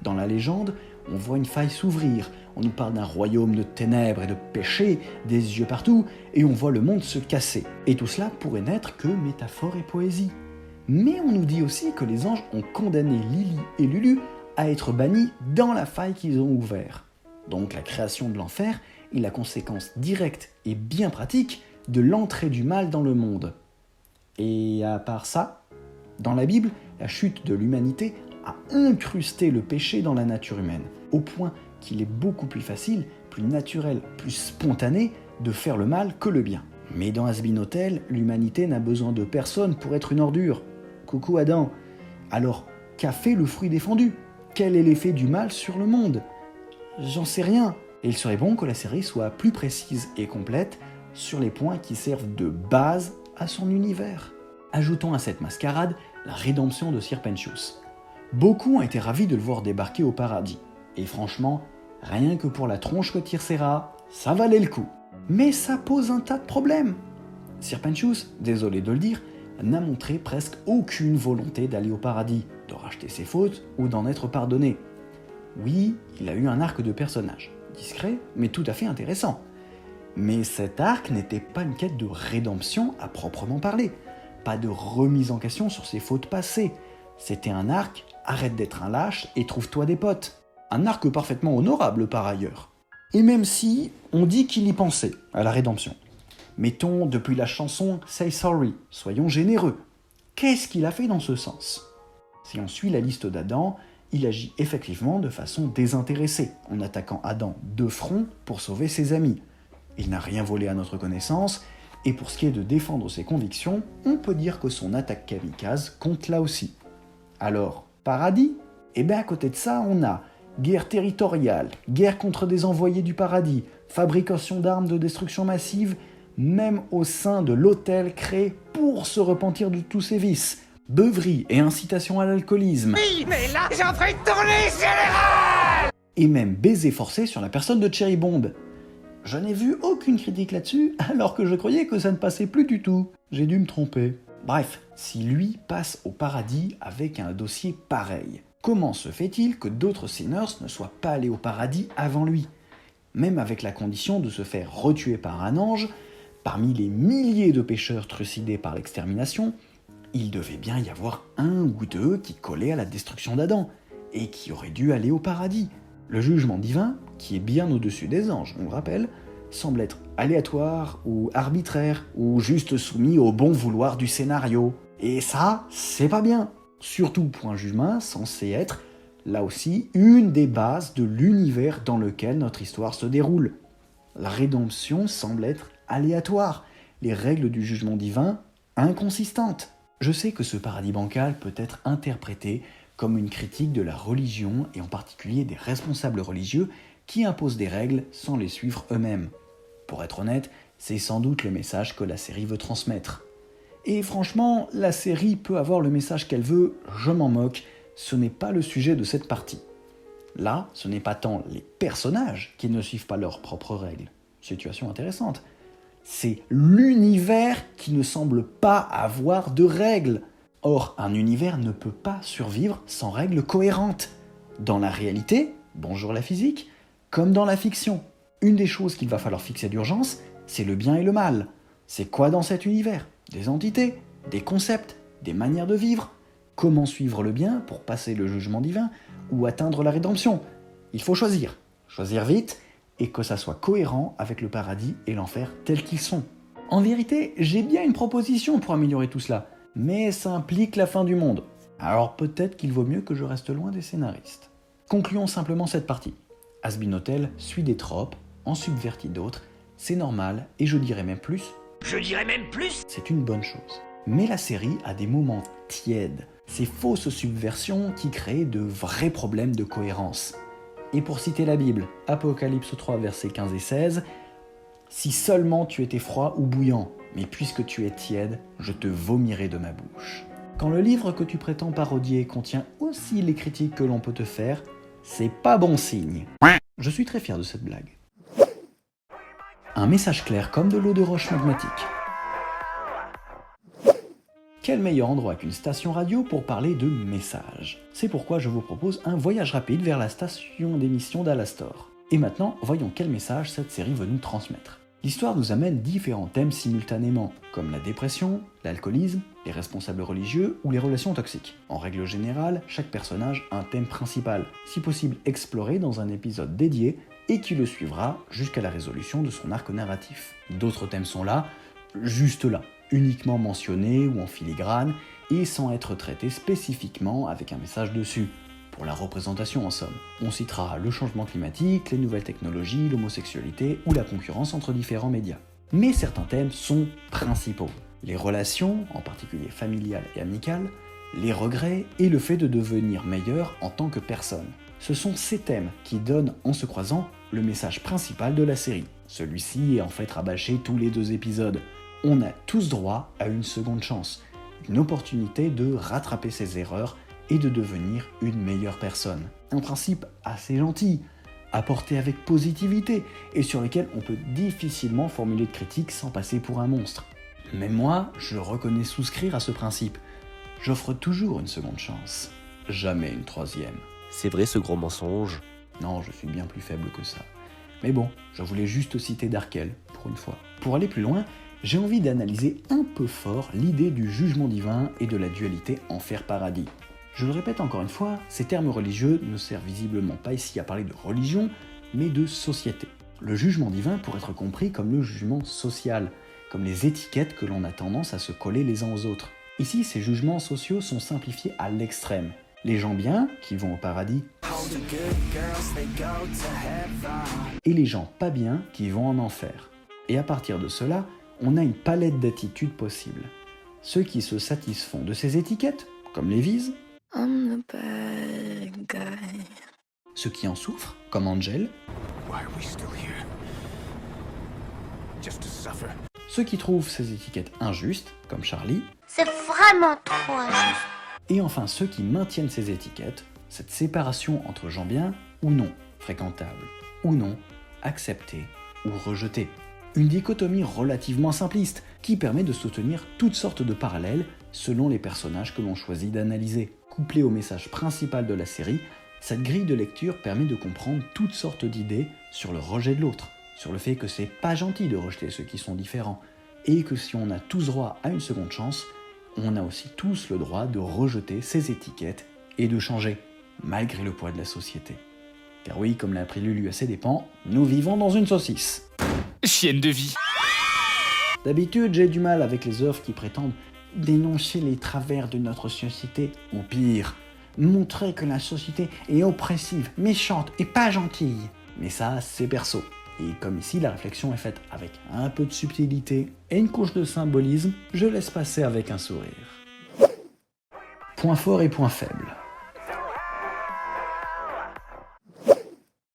Dans la légende, on voit une faille s'ouvrir, on nous parle d'un royaume de ténèbres et de péché, des yeux partout, et on voit le monde se casser. Et tout cela pourrait n'être que métaphore et poésie. Mais on nous dit aussi que les anges ont condamné Lily et Lulu à être bannis dans la faille qu'ils ont ouverte. Donc la création de l'enfer est la conséquence directe et bien pratique de l'entrée du mal dans le monde. Et à part ça, dans la Bible, la chute de l'humanité a incrusté le péché dans la nature humaine, au point qu'il est beaucoup plus facile, plus naturel, plus spontané de faire le mal que le bien. Mais dans Has-Been-Hotel, l'humanité n'a besoin de personne pour être une ordure. Coucou Adam. Alors, qu'a fait le fruit défendu ? Quel est l'effet du mal sur le monde ? J'en sais rien. Et il serait bon que la série soit plus précise et complète sur les points qui servent de base à son univers. Ajoutons à cette mascarade la rédemption de Sir Pentious. Beaucoup ont été ravis de le voir débarquer au paradis. Et franchement, rien que pour la tronche que tire Serra, ça valait le coup. Mais ça pose un tas de problèmes. Sir Pentious, désolé de le dire, n'a montré presque aucune volonté d'aller au paradis, de racheter ses fautes ou d'en être pardonné. Oui, il a eu un arc de personnage, discret mais tout à fait intéressant. Mais cet arc n'était pas une quête de rédemption à proprement parler, pas de remise en question sur ses fautes passées. C'était un arc, arrête d'être un lâche et trouve-toi des potes. Un arc parfaitement honorable par ailleurs. Et même si on dit qu'il y pensait à la rédemption. Mettons depuis la chanson Say Sorry, soyons généreux. Qu'est-ce qu'il a fait dans ce sens ? Si on suit la liste d'Adam, il agit effectivement de façon désintéressée, en attaquant Adam de front pour sauver ses amis. Il n'a rien volé à notre connaissance, et pour ce qui est de défendre ses convictions, on peut dire que son attaque kamikaze compte là aussi. Alors, paradis ? Eh bien à côté de ça, on a guerre territoriale, guerre contre des envoyés du paradis, fabrication d'armes de destruction massive, même au sein de l'hôtel créé pour se repentir de tous ses vices, beuverie et incitation à l'alcoolisme. Oui, mais là, j'ai en train de tourner général ! Et même baiser forcé sur la personne de Cherry Bomb. Je n'ai vu aucune critique là-dessus, alors que je croyais que ça ne passait plus du tout. J'ai dû me tromper. Bref, si lui passe au paradis avec un dossier pareil, comment se fait-il que d'autres sinners ne soient pas allés au paradis avant lui ? Même avec la condition de se faire retuer par un ange, parmi les milliers de pécheurs trucidés par l'extermination, il devait bien y avoir un ou deux qui collaient à la destruction d'Adam, et qui auraient dû aller au paradis. Le jugement divin, qui est bien au-dessus des anges, on le rappelle, semble être aléatoire ou arbitraire, ou juste soumis au bon vouloir du scénario. Et ça, c'est pas bien. Surtout pour un jugement censé être, là aussi, une des bases de l'univers dans lequel notre histoire se déroule. La rédemption semble être aléatoire, les règles du jugement divin inconsistantes. Je sais que ce paradis bancal peut être interprété comme une critique de la religion et en particulier des responsables religieux qui imposent des règles sans les suivre eux-mêmes. Pour être honnête, c'est sans doute le message que la série veut transmettre. Et franchement, la série peut avoir le message qu'elle veut, je m'en moque, ce n'est pas le sujet de cette partie. Là, ce n'est pas tant les personnages qui ne suivent pas leurs propres règles, situation intéressante, c'est l'univers qui ne semble pas avoir de règles. Or, un univers ne peut pas survivre sans règles cohérentes. Dans la réalité, bonjour la physique, comme dans la fiction. Une des choses qu'il va falloir fixer d'urgence, c'est le bien et le mal. C'est quoi dans cet univers ? Des entités, des concepts, des manières de vivre. Comment suivre le bien pour passer le jugement divin ou atteindre la rédemption ? Il faut choisir. Choisir vite et que ça soit cohérent avec le paradis et l'enfer tels qu'ils sont. En vérité, j'ai bien une proposition pour améliorer tout cela, mais ça implique la fin du monde. Alors peut-être qu'il vaut mieux que je reste loin des scénaristes. Concluons simplement cette partie. Has-Been Hotel suit des tropes, en subvertit d'autres, c'est normal, et je dirais même plus, c'est une bonne chose. Mais la série a des moments tièdes, ces fausses subversions qui créent de vrais problèmes de cohérence. Et pour citer la Bible, Apocalypse 3, versets 15 et 16, « Si seulement tu étais froid ou bouillant, mais puisque tu es tiède, je te vomirai de ma bouche. » Quand le livre que tu prétends parodier contient aussi les critiques que l'on peut te faire, c'est pas bon signe. Je suis très fier de cette blague. Un message clair comme de l'eau de roche magmatique. Quel meilleur endroit qu'une station radio pour parler de messages ? C'est pourquoi je vous propose un voyage rapide vers la station d'émission d'Alastor. Et maintenant, voyons quel message cette série veut nous transmettre. L'histoire nous amène différents thèmes simultanément, comme la dépression, l'alcoolisme, les responsables religieux ou les relations toxiques. En règle générale, chaque personnage a un thème principal, si possible exploré dans un épisode dédié et qui le suivra jusqu'à la résolution de son arc narratif. D'autres thèmes sont là, juste là, uniquement mentionnés ou en filigrane et sans être traités spécifiquement avec un message dessus. Pour la représentation en somme. On citera le changement climatique, les nouvelles technologies, l'homosexualité ou la concurrence entre différents médias. Mais certains thèmes sont principaux. Les relations, en particulier familiales et amicales, les regrets et le fait de devenir meilleur en tant que personne. Ce sont ces thèmes qui donnent, en se croisant, le message principal de la série. Celui-ci est en fait rabâché tous les 2 épisodes. On a tous droit à une seconde chance, une opportunité de rattraper ses erreurs et de devenir une meilleure personne. Un principe assez gentil, apporté avec positivité et sur lequel on peut difficilement formuler de critiques sans passer pour un monstre. Mais moi, je reconnais souscrire à ce principe. J'offre toujours une seconde chance, jamais une troisième. C'est vrai ce gros mensonge ? Non, je suis bien plus faible que ça. Mais bon, je voulais juste citer Darkel, pour une fois. Pour aller plus loin, j'ai envie d'analyser un peu fort l'idée du jugement divin et de la dualité enfer-paradis. Je le répète encore une fois, ces termes religieux ne servent visiblement pas ici à parler de religion, mais de société. Le jugement divin pourrait être compris comme le jugement social, comme les étiquettes que l'on a tendance à se coller les uns aux autres. Ici, ces jugements sociaux sont simplifiés à l'extrême. Les gens bien, qui vont au paradis, et les gens pas bien, qui vont en enfer. Et à partir de cela, on a une palette d'attitudes possibles. Ceux qui se satisfont de ces étiquettes, comme les visent, I'm the bad guy. Ceux qui en souffrent, comme Angel. Why are we still here? Just to suffer. Ceux qui trouvent ces étiquettes injustes, comme Charlie. C'est vraiment trop injuste. Et enfin ceux qui maintiennent ces étiquettes, cette séparation entre gens bien ou non, fréquentables, ou non, acceptés ou rejetés. Une dichotomie relativement simpliste, qui permet de soutenir toutes sortes de parallèles selon les personnages que l'on choisit d'analyser. Couplé au message principal de la série, cette grille de lecture permet de comprendre toutes sortes d'idées sur le rejet de l'autre, sur le fait que c'est pas gentil de rejeter ceux qui sont différents, et que si on a tous droit à une seconde chance, on a aussi tous le droit de rejeter ces étiquettes et de changer, malgré le poids de la société. Car oui, comme l'a appris Lulu à ses dépens, nous vivons dans une saucisse. Chienne de vie. D'habitude, j'ai du mal avec les œuvres qui prétendent dénoncer les travers de notre société, ou pire, montrer que la société est oppressive, méchante et pas gentille. Mais ça, c'est perso. Et comme ici, la réflexion est faite avec un peu de subtilité et une couche de symbolisme, je laisse passer avec un sourire. Point fort et point faible.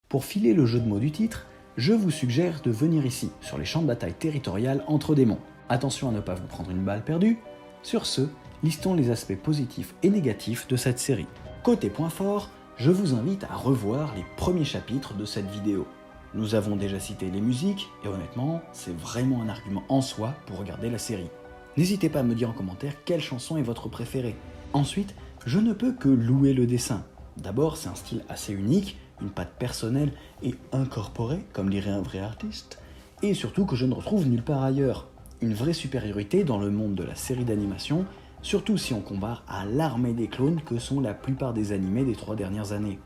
Pour filer le jeu de mots du titre, je vous suggère de venir ici, sur les champs de bataille territoriales entre démons. Attention à ne pas vous prendre une balle perdue. Sur ce, listons les aspects positifs et négatifs de cette série. Côté point fort, je vous invite à revoir les premiers chapitres de cette vidéo. Nous avons déjà cité les musiques, et honnêtement, c'est vraiment un argument en soi pour regarder la série. N'hésitez pas à me dire en commentaire quelle chanson est votre préférée. Ensuite, je ne peux que louer le dessin. D'abord, c'est un style assez unique, une patte personnelle et incorporée, comme dirait un vrai artiste, et surtout que je ne retrouve nulle part ailleurs. Une vraie supériorité dans le monde de la série d'animation, surtout si on compare à l'armée des clones que sont la plupart des animés des 3 dernières années.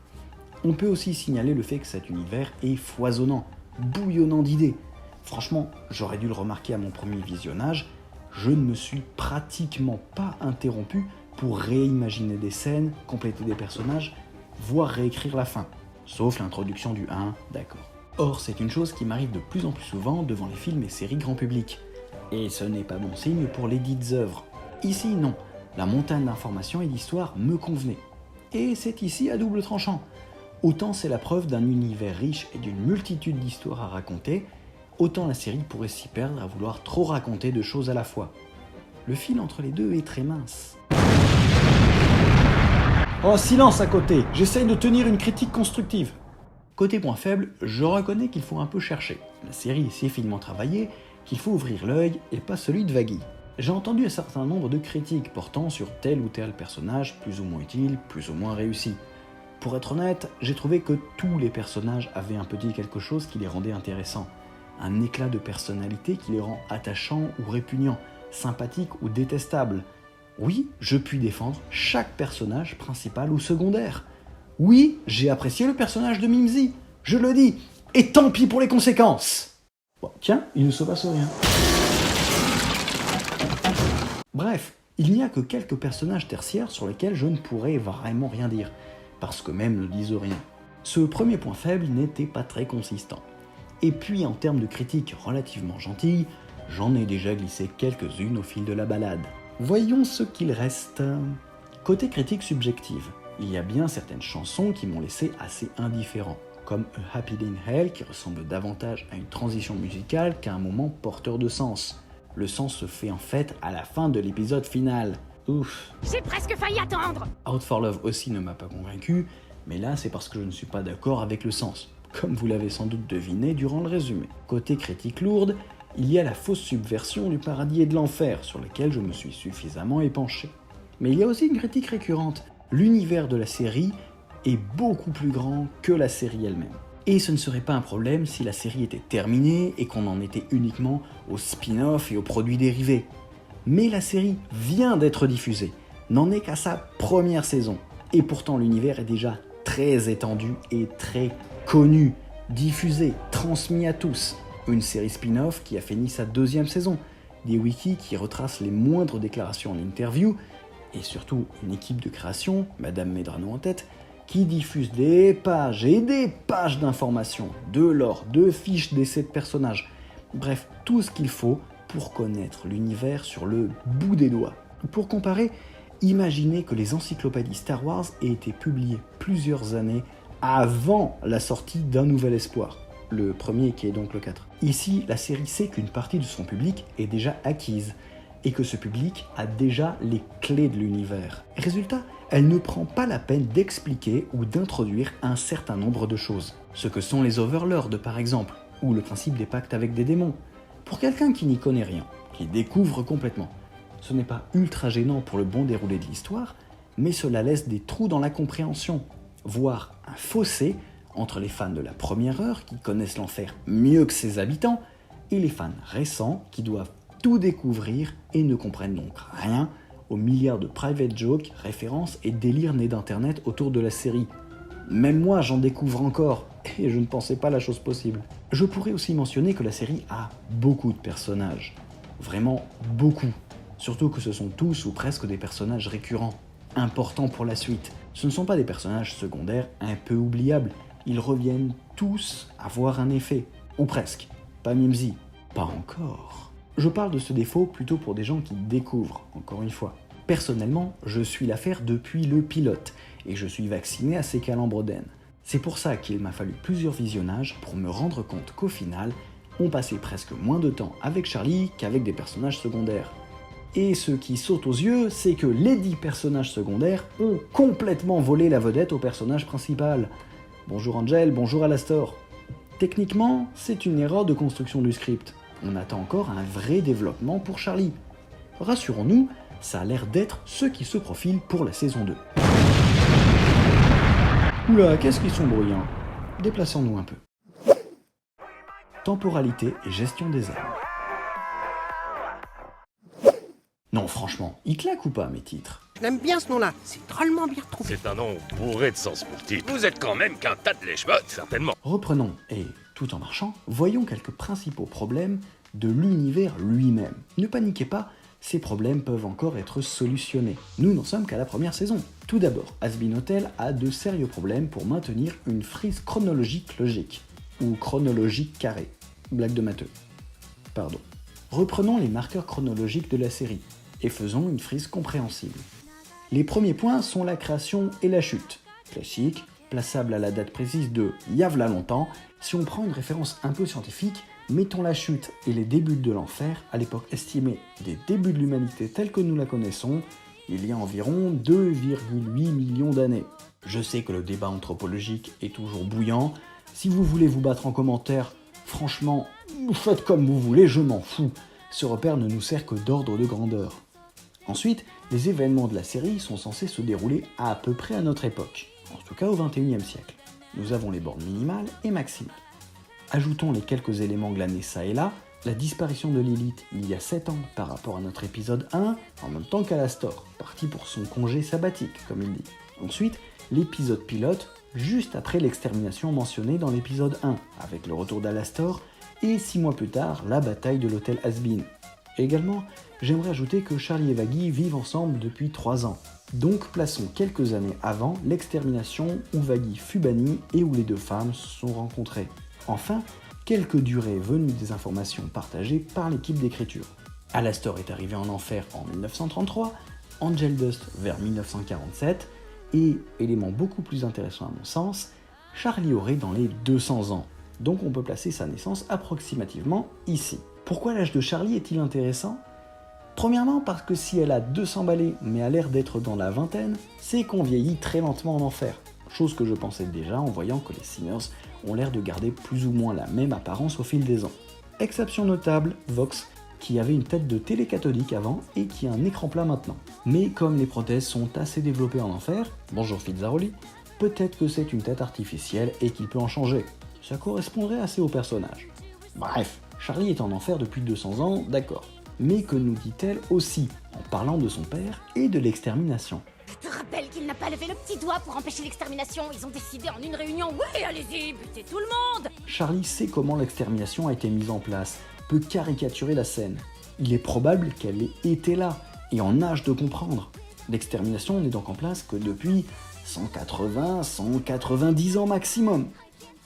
On peut aussi signaler le fait que cet univers est foisonnant, bouillonnant d'idées. Franchement, j'aurais dû le remarquer à mon premier visionnage, je ne me suis pratiquement pas interrompu pour réimaginer des scènes, compléter des personnages, voire réécrire la fin. Sauf l'introduction du 1, d'accord. Or, c'est une chose qui m'arrive de plus en plus souvent devant les films et séries grand public. Et ce n'est pas bon signe pour les dites œuvres. Ici, non. La montagne d'informations et d'histoires me convenait. Et c'est ici à double tranchant. Autant c'est la preuve d'un univers riche et d'une multitude d'histoires à raconter, autant la série pourrait s'y perdre à vouloir trop raconter de choses à la fois. Le fil entre les deux est très mince. Oh, silence à côté, j'essaye de tenir une critique constructive. Côté point faible, je reconnais qu'il faut un peu chercher. La série est si finement travaillée qu'il faut ouvrir l'œil et pas celui de Vagui. J'ai entendu un certain nombre de critiques portant sur tel ou tel personnage plus ou moins utile, plus ou moins réussi. Pour être honnête, j'ai trouvé que tous les personnages avaient un petit quelque chose qui les rendait intéressants. Un éclat de personnalité qui les rend attachants ou répugnants, sympathiques ou détestables. Oui, je puis défendre chaque personnage principal ou secondaire. Oui, j'ai apprécié le personnage de Mimzy, je le dis, et tant pis pour les conséquences. Bon, tiens, il ne se passe rien. Bref, il n'y a que quelques personnages tertiaires sur lesquels je ne pourrais vraiment rien dire, parce que même ne disent rien. Ce premier point faible n'était pas très consistant. Et puis en termes de critiques relativement gentilles, j'en ai déjà glissé quelques-unes au fil de la balade. Voyons ce qu'il reste. Côté critique subjective, il y a bien certaines chansons qui m'ont laissé assez indifférent, comme A Happy Day in Hell qui ressemble davantage à une transition musicale qu'à un moment porteur de sens. Le sens se fait en fait à la fin de l'épisode final. Ouf. J'ai presque failli attendre. Out for Love aussi ne m'a pas convaincu, mais là c'est parce que je ne suis pas d'accord avec le sens, comme vous l'avez sans doute deviné durant le résumé. Côté critique lourde, il y a la fausse subversion du paradis et de l'enfer, sur laquelle je me suis suffisamment épanché. Mais il y a aussi une critique récurrente. L'univers de la série est beaucoup plus grand que la série elle-même. Et ce ne serait pas un problème si la série était terminée et qu'on en était uniquement aux spin-off et aux produits dérivés. Mais la série vient d'être diffusée, n'en est qu'à sa première saison. Et pourtant l'univers est déjà très étendu et très connu, diffusé, transmis à tous. Une série spin-off qui a fini sa 2e saison, des wikis qui retracent les moindres déclarations en interview, et surtout une équipe de création, Madame Medrano en tête, qui diffuse des pages et des pages d'informations, de lore, de fiches d'essais de personnages, bref, tout ce qu'il faut pour connaître l'univers sur le bout des doigts. Pour comparer, imaginez que les encyclopédies Star Wars aient été publiées plusieurs années avant la sortie d'Un Nouvel Espoir, le premier qui est donc le 4. Ici, la série sait qu'une partie de son public est déjà acquise, et que ce public a déjà les clés de l'univers. Résultat, elle ne prend pas la peine d'expliquer ou d'introduire un certain nombre de choses. Ce que sont les Overlords par exemple, ou le principe des pactes avec des démons. Pour quelqu'un qui n'y connaît rien, qui découvre complètement, ce n'est pas ultra gênant pour le bon déroulé de l'histoire, mais cela laisse des trous dans la compréhension, voire un fossé entre les fans de la première heure qui connaissent l'enfer mieux que ses habitants, et les fans récents qui doivent tout découvrir et ne comprennent donc rien aux milliards de private jokes, références et délires nés d'internet autour de la série. Même moi j'en découvre encore, et je ne pensais pas la chose possible. Je pourrais aussi mentionner que la série a beaucoup de personnages. Vraiment beaucoup. Surtout que ce sont tous ou presque des personnages récurrents, importants pour la suite. Ce ne sont pas des personnages secondaires un peu oubliables, ils reviennent tous avoir un effet. Ou presque. Pas Mimzy. Pas encore. Je parle de ce défaut plutôt pour des gens qui découvrent, encore une fois. Personnellement, je suis l'affaire depuis le pilote, et je suis vacciné à ces calembres d'aine. C'est pour ça qu'il m'a fallu plusieurs visionnages pour me rendre compte qu'au final, on passait presque moins de temps avec Charlie qu'avec des personnages secondaires. Et ce qui saute aux yeux, c'est que les 10 personnages secondaires ont complètement volé la vedette au personnage principal. Bonjour Angel, bonjour Alastor. Techniquement, c'est une erreur de construction du script. On attend encore un vrai développement pour Charlie. Rassurons-nous, ça a l'air d'être ce qui se profile pour la saison 2. Oula, qu'est-ce qu'ils sont bruyants. Déplaçons-nous un peu. Temporalité et gestion des armes. Non, franchement, ils claquent ou pas mes titres? J'aime bien ce nom-là, c'est drôlement bien trouvé. C'est un nom bourré de sens multiples. Vous êtes quand même qu'un tas de lèche-bottes, certainement. Reprenons, et tout en marchant, voyons quelques principaux problèmes de l'univers lui-même. Ne paniquez pas, ces problèmes peuvent encore être solutionnés. Nous n'en sommes qu'à la première saison. Tout d'abord, Hazbin Hotel a de sérieux problèmes pour maintenir une frise chronologique logique, ou chronologique carrée. Blague de matheux. Pardon. Reprenons les marqueurs chronologiques de la série, et faisons une frise compréhensible. Les premiers points sont la création et la chute. Classique, plaçable à la date précise de Yavla longtemps. Si on prend une référence un peu scientifique, mettons la chute et les débuts de l'enfer à l'époque estimée des débuts de l'humanité telle que nous la connaissons, il y a environ 2,8 millions d'années. Je sais que le débat anthropologique est toujours bouillant. Si vous voulez vous battre en commentaire, franchement, faites comme vous voulez, je m'en fous. Ce repère ne nous sert que d'ordre de grandeur. Ensuite, les événements de la série sont censés se dérouler à peu près à notre époque, en tout cas au XXIe siècle. Nous avons les bornes minimales et maximales. Ajoutons les quelques éléments glanés ça et là, la disparition de Lilith il y a 7 ans par rapport à notre épisode 1, en même temps qu'Alastor, parti pour son congé sabbatique, comme il dit. Ensuite, l'épisode pilote, juste après l'extermination mentionnée dans l'épisode 1, avec le retour d'Alastor, et 6 mois plus tard, la bataille de l'hôtel Hazbin. Également, j'aimerais ajouter que Charlie et Vaggie vivent ensemble depuis 3 ans. Donc plaçons quelques années avant l'extermination où Vaggie fut bannie et où les deux femmes se sont rencontrées. Enfin, quelques durées venues des informations partagées par l'équipe d'écriture. Alastor est arrivé en enfer en 1933, Angel Dust vers 1947, et, élément beaucoup plus intéressant à mon sens, Charlie aurait dans les 200 ans. Donc on peut placer sa naissance approximativement ici. Pourquoi l'âge de Charlie est-il intéressant? Premièrement parce que si elle a 200 balais mais a l'air d'être dans la vingtaine, c'est qu'on vieillit très lentement en enfer. Chose que je pensais déjà en voyant que les Sinners ont l'air de garder plus ou moins la même apparence au fil des ans. Exception notable, Vox, qui avait une tête de télé catholique avant et qui a un écran plat maintenant. Mais comme les prothèses sont assez développées en enfer, bonjour Fitzaroli, peut-être que c'est une tête artificielle et qu'il peut en changer. Ça correspondrait assez au personnage. Bref, Charlie est en enfer depuis 200 ans, d'accord. Mais que nous dit-elle aussi, en parlant de son père et de l'extermination? Je te rappelle qu'il n'a pas levé le petit doigt pour empêcher l'extermination. Ils ont décidé en une réunion, oui, allez-y, butez tout le monde. Charlie sait comment l'extermination a été mise en place, peut caricaturer la scène. Il est probable qu'elle ait été là, et en âge de comprendre. L'extermination n'est donc en place que depuis 180-190 ans maximum.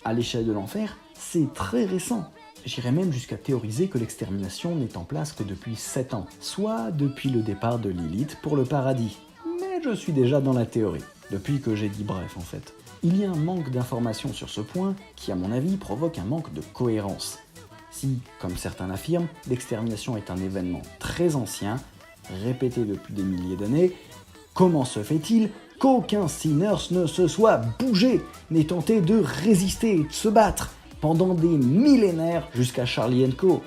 À l'échelle de l'enfer, c'est très récent. J'irais même jusqu'à théoriser que l'extermination n'est en place que depuis 7 ans, soit depuis le départ de Lilith pour le paradis. Mais je suis déjà dans la théorie, depuis que j'ai dit bref en fait. Il y a un manque d'informations sur ce point qui à mon avis provoque un manque de cohérence. Si, comme certains l'affirment, l'extermination est un événement très ancien, répété depuis des milliers d'années, comment se fait-il qu'aucun Sinners ne se soit bougé, n'ait tenté de résister et de se battre pendant des millénaires jusqu'à Charlie & Co.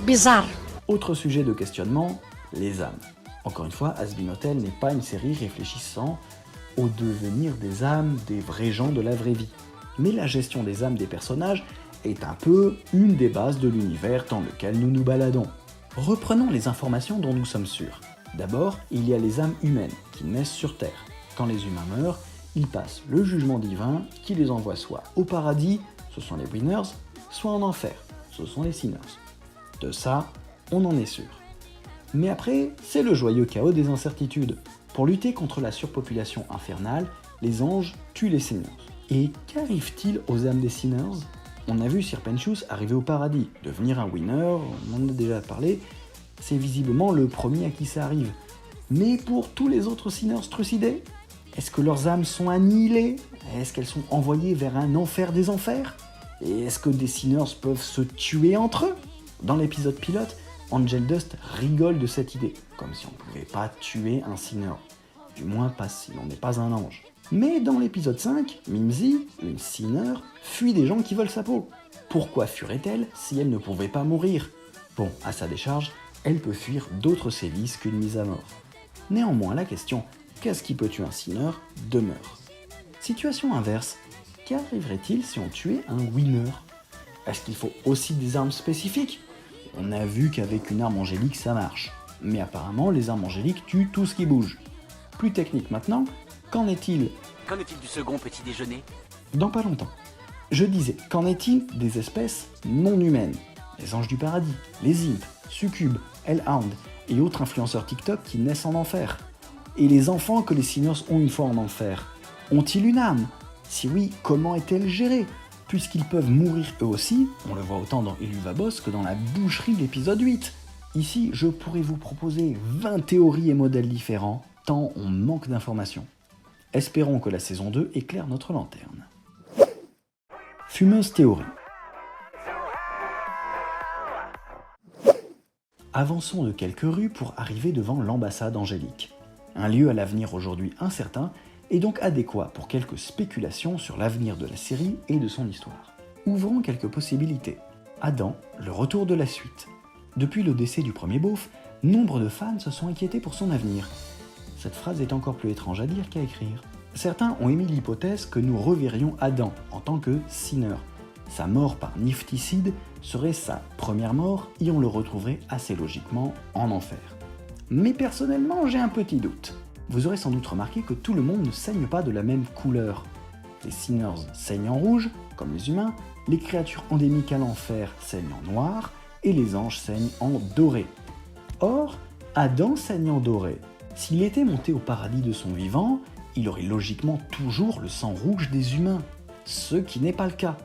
Bizarre. Autre sujet de questionnement, les âmes. Encore une fois, Hazbin Hotel n'est pas une série réfléchissant au devenir des âmes des vrais gens de la vraie vie. Mais la gestion des âmes des personnages est un peu une des bases de l'univers dans lequel nous nous baladons. Reprenons les informations dont nous sommes sûrs. D'abord, il y a les âmes humaines qui naissent sur Terre. Quand les humains meurent, ils passent le jugement divin qui les envoie soit au paradis, ce sont les winners, soit en enfer, ce sont les sinners. De ça, on en est sûr. Mais après, c'est le joyeux chaos des incertitudes. Pour lutter contre la surpopulation infernale, les anges tuent les sinners. Et qu'arrive-t-il aux âmes des sinners? On a vu Sir Penchus arriver au paradis, devenir un winner, on en a déjà parlé, c'est visiblement le premier à qui ça arrive. Mais pour tous les autres sinners trucidés, Est-ce que leurs âmes sont annihilées? Est-ce qu'elles sont envoyées vers un enfer des enfers? Et est-ce que des Sinners peuvent se tuer entre eux? Dans l'épisode pilote, Angel Dust rigole de cette idée, comme si on ne pouvait pas tuer un Sinner. Du moins pas si l'on n'est pas un ange. Mais dans l'épisode 5, Mimsy, une Sinner, fuit des gens qui veulent sa peau. Pourquoi fuirait-elle si elle ne pouvait pas mourir? Bon, à sa décharge, elle peut fuir d'autres sévices qu'une mise à mort. Néanmoins, la question « qu'est-ce qui peut tuer un Sinner ?» demeure. Situation inverse, qu'arriverait-il si on tuait un Winner? Est-ce qu'il faut aussi des armes spécifiques? On a vu qu'avec une arme angélique ça marche, mais apparemment les armes angéliques tuent tout ce qui bouge. Plus technique maintenant, qu'en est-il du second petit déjeuner? Dans pas longtemps. Je disais, qu'en est-il des espèces non humaines? Les anges du paradis, les imps, succubes, hellhounds et autres influenceurs TikTok qui naissent en enfer. Et les enfants que les Sinners ont une fois en enfer, ont-ils une âme? Si oui, comment est-elle gérée? Puisqu'ils peuvent mourir eux aussi, on le voit autant dans Eluvabos que dans la boucherie de l'épisode 8. Ici, je pourrais vous proposer 20 théories et modèles différents, tant on manque d'informations. Espérons que la saison 2 éclaire notre lanterne. Fumeuse théorie. Avançons de quelques rues pour arriver devant l'ambassade angélique. Un lieu à l'avenir aujourd'hui incertain et donc adéquat pour quelques spéculations sur l'avenir de la série et de son histoire. Ouvrons quelques possibilités. Adam, le retour de la suite. Depuis le décès du premier beauf, nombre de fans se sont inquiétés pour son avenir. Cette phrase est encore plus étrange à dire qu'à écrire. Certains ont émis l'hypothèse que nous reverrions Adam en tant que Sinner. Sa mort par Nifticide serait sa première mort et on le retrouverait assez logiquement en enfer. Mais personnellement, j'ai un petit doute. Vous aurez sans doute remarqué que tout le monde ne saigne pas de la même couleur. Les Sinners saignent en rouge, comme les humains, les créatures endémiques à l'enfer saignent en noir, et les anges saignent en doré. Or, Adam saigne en doré. S'il était monté au paradis de son vivant, il aurait logiquement toujours le sang rouge des humains, ce qui n'est pas le cas.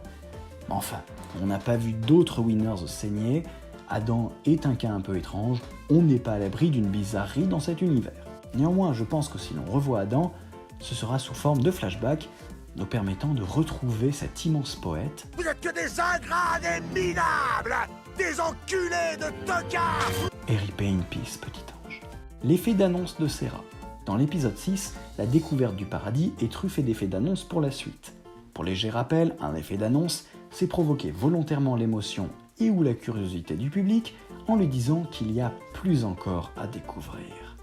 Enfin, on n'a pas vu d'autres Winners saigner, Adam est un cas un peu étrange, on n'est pas à l'abri d'une bizarrerie dans cet univers. Néanmoins, je pense que si l'on revoit Adam, ce sera sous forme de flashback, nous permettant de retrouver cet immense poète. Vous êtes que des ingrats, des minables, des enculés de tocards. Et rip in peace, petit ange. L'effet d'annonce de Serra. Dans l'épisode 6, la découverte du paradis est truffée d'effets d'annonce pour la suite. Pour léger rappel, un effet d'annonce, c'est provoquer volontairement l'émotion et ou la curiosité du public en lui disant qu'il y a plus encore à découvrir.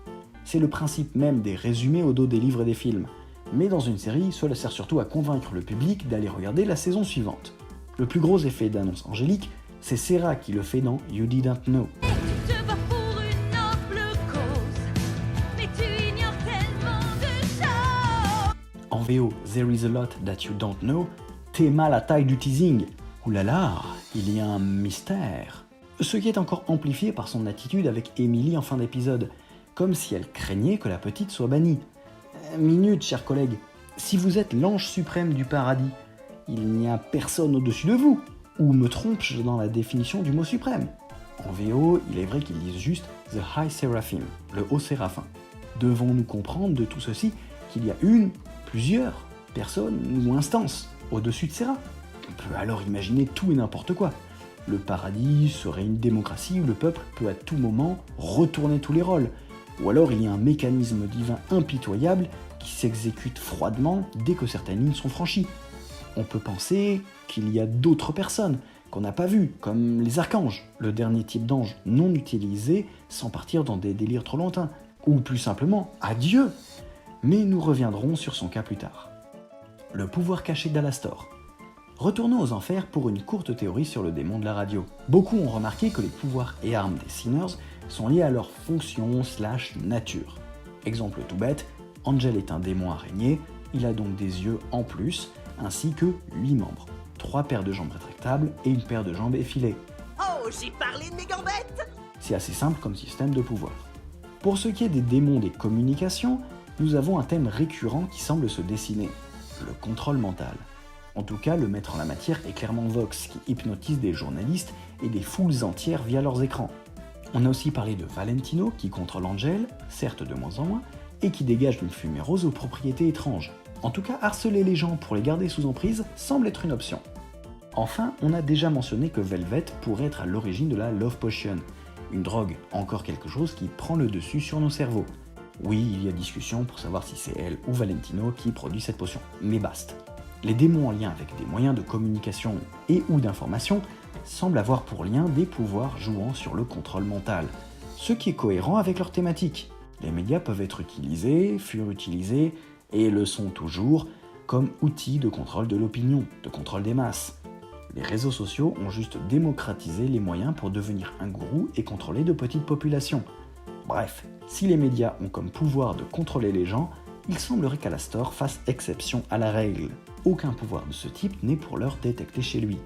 C'est le principe même des résumés au dos des livres et des films. Mais dans une série, cela sert surtout à convaincre le public d'aller regarder la saison suivante. Le plus gros effet d'annonce angélique, c'est Serra qui le fait dans You Didn't Know. En VO, There is a lot that you don't know, t'es mal à taille du teasing. Oulala, il y a un mystère. Ce qui est encore amplifié par son attitude avec Emily en fin d'épisode, comme si elle craignait que la petite soit bannie. Minute, chers collègues, si vous êtes l'ange suprême du paradis, il n'y a personne au-dessus de vous. Ou me trompe-je dans la définition du mot suprême? En VO, il est vrai qu'ils disent juste « The High Seraphim », le haut séraphin. Devons-nous comprendre de tout ceci qu'il y a plusieurs personnes ou instances au-dessus de Serra? On peut alors imaginer tout et n'importe quoi. Le paradis serait une démocratie où le peuple peut à tout moment retourner tous les rôles. Ou alors il y a un mécanisme divin impitoyable qui s'exécute froidement dès que certaines lignes sont franchies. On peut penser qu'il y a d'autres personnes qu'on n'a pas vues, comme les archanges, le dernier type d'ange non utilisé sans partir dans des délires trop lointains, ou plus simplement à Dieu. Mais nous reviendrons sur son cas plus tard. Le pouvoir caché d'Alastor. Retournons aux enfers pour une courte théorie sur le démon de la radio. Beaucoup ont remarqué que les pouvoirs et armes des Sinners sont liés à leur fonction / nature. Exemple tout bête, Angel est un démon araignée, il a donc des yeux en plus, ainsi que 8 membres, 3 paires de jambes rétractables et une paire de jambes effilées. Oh, j'ai parlé de mes gambettes! C'est assez simple comme système de pouvoir. Pour ce qui est des démons des communications, nous avons un thème récurrent qui semble se dessiner, le contrôle mental. En tout cas, le maître en la matière est clairement Vox, qui hypnotise des journalistes et des foules entières via leurs écrans. On a aussi parlé de Valentino, qui contrôle Angel, certes de moins en moins, et qui dégagent une fumée rose aux propriétés étranges. En tout cas, harceler les gens pour les garder sous emprise semble être une option. Enfin, on a déjà mentionné que Velvet pourrait être à l'origine de la Love Potion, une drogue, encore quelque chose qui prend le dessus sur nos cerveaux. Oui, il y a discussion pour savoir si c'est elle ou Valentino qui produit cette potion, mais basta. Les démons en lien avec des moyens de communication et ou d'information semblent avoir pour lien des pouvoirs jouant sur le contrôle mental, ce qui est cohérent avec leur thématique. Les médias peuvent être utilisés, furent utilisés, et le sont toujours, comme outils de contrôle de l'opinion, de contrôle des masses. Les réseaux sociaux ont juste démocratisé les moyens pour devenir un gourou et contrôler de petites populations. Bref, si les médias ont comme pouvoir de contrôler les gens, il semblerait qu'Alastor fasse exception à la règle. Aucun pouvoir de ce type n'est pour l'heure détecté chez lui.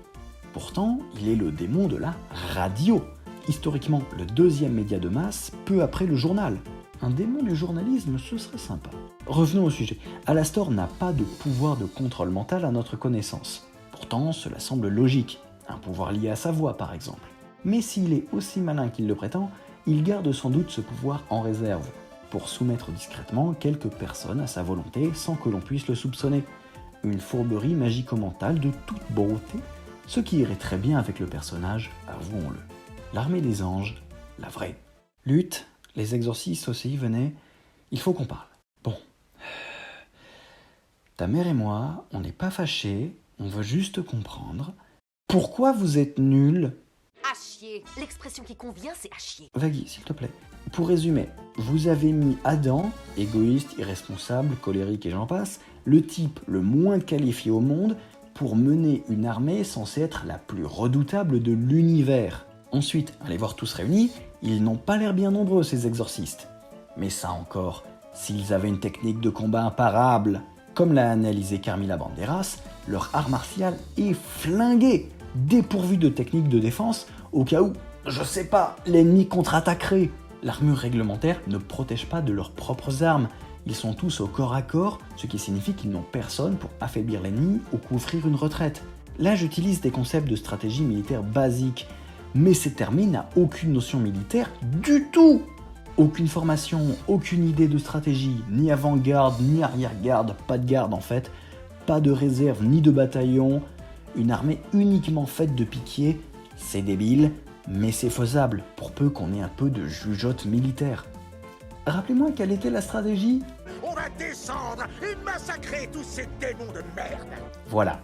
Pourtant, il est le démon de la radio, historiquement le deuxième média de masse, peu après le journal. Un démon du journalisme, ce serait sympa. Revenons au sujet. Alastor n'a pas de pouvoir de contrôle mental à notre connaissance. Pourtant, cela semble logique, un pouvoir lié à sa voix par exemple. Mais s'il est aussi malin qu'il le prétend, il garde sans doute ce pouvoir en réserve, pour soumettre discrètement quelques personnes à sa volonté sans que l'on puisse le soupçonner. Une fourberie magico-mentale de toute beauté, ce qui irait très bien avec le personnage, avouons-le. L'armée des anges, la vraie. Lutte, les exorcistes aussi, venez, il faut qu'on parle. Bon. Ta mère et moi, on n'est pas fâchés, on veut juste comprendre. Pourquoi vous êtes nuls ? À chier. L'expression qui convient, c'est à chier. Vagui, s'il te plaît. Pour résumer, vous avez mis Adam, égoïste, irresponsable, colérique et j'en passe, le type le moins qualifié au monde, pour mener une armée censée être la plus redoutable de l'univers. Ensuite, allez voir tous réunis, ils n'ont pas l'air bien nombreux ces exorcistes. Mais ça encore, s'ils avaient une technique de combat imparable, comme l'a analysé Carmilla Banderas, leur art martial est flingué, dépourvu de techniques de défense, au cas où, je sais pas, l'ennemi contre-attaquerait. L'armure réglementaire ne protège pas de leurs propres armes, ils sont tous au corps à corps, ce qui signifie qu'ils n'ont personne pour affaiblir l'ennemi ou couvrir une retraite. Là j'utilise des concepts de stratégie militaire basiques, mais cette armée n'a aucune notion militaire du tout. Aucune formation, aucune idée de stratégie, ni avant-garde, ni arrière-garde, pas de garde en fait, pas de réserve ni de bataillon, une armée uniquement faite de piquiers, c'est débile, mais c'est faisable, pour peu qu'on ait un peu de jugeote militaire. Rappelez-moi quelle était la stratégie ? On va descendre et massacrer tous ces démons de merde. Voilà.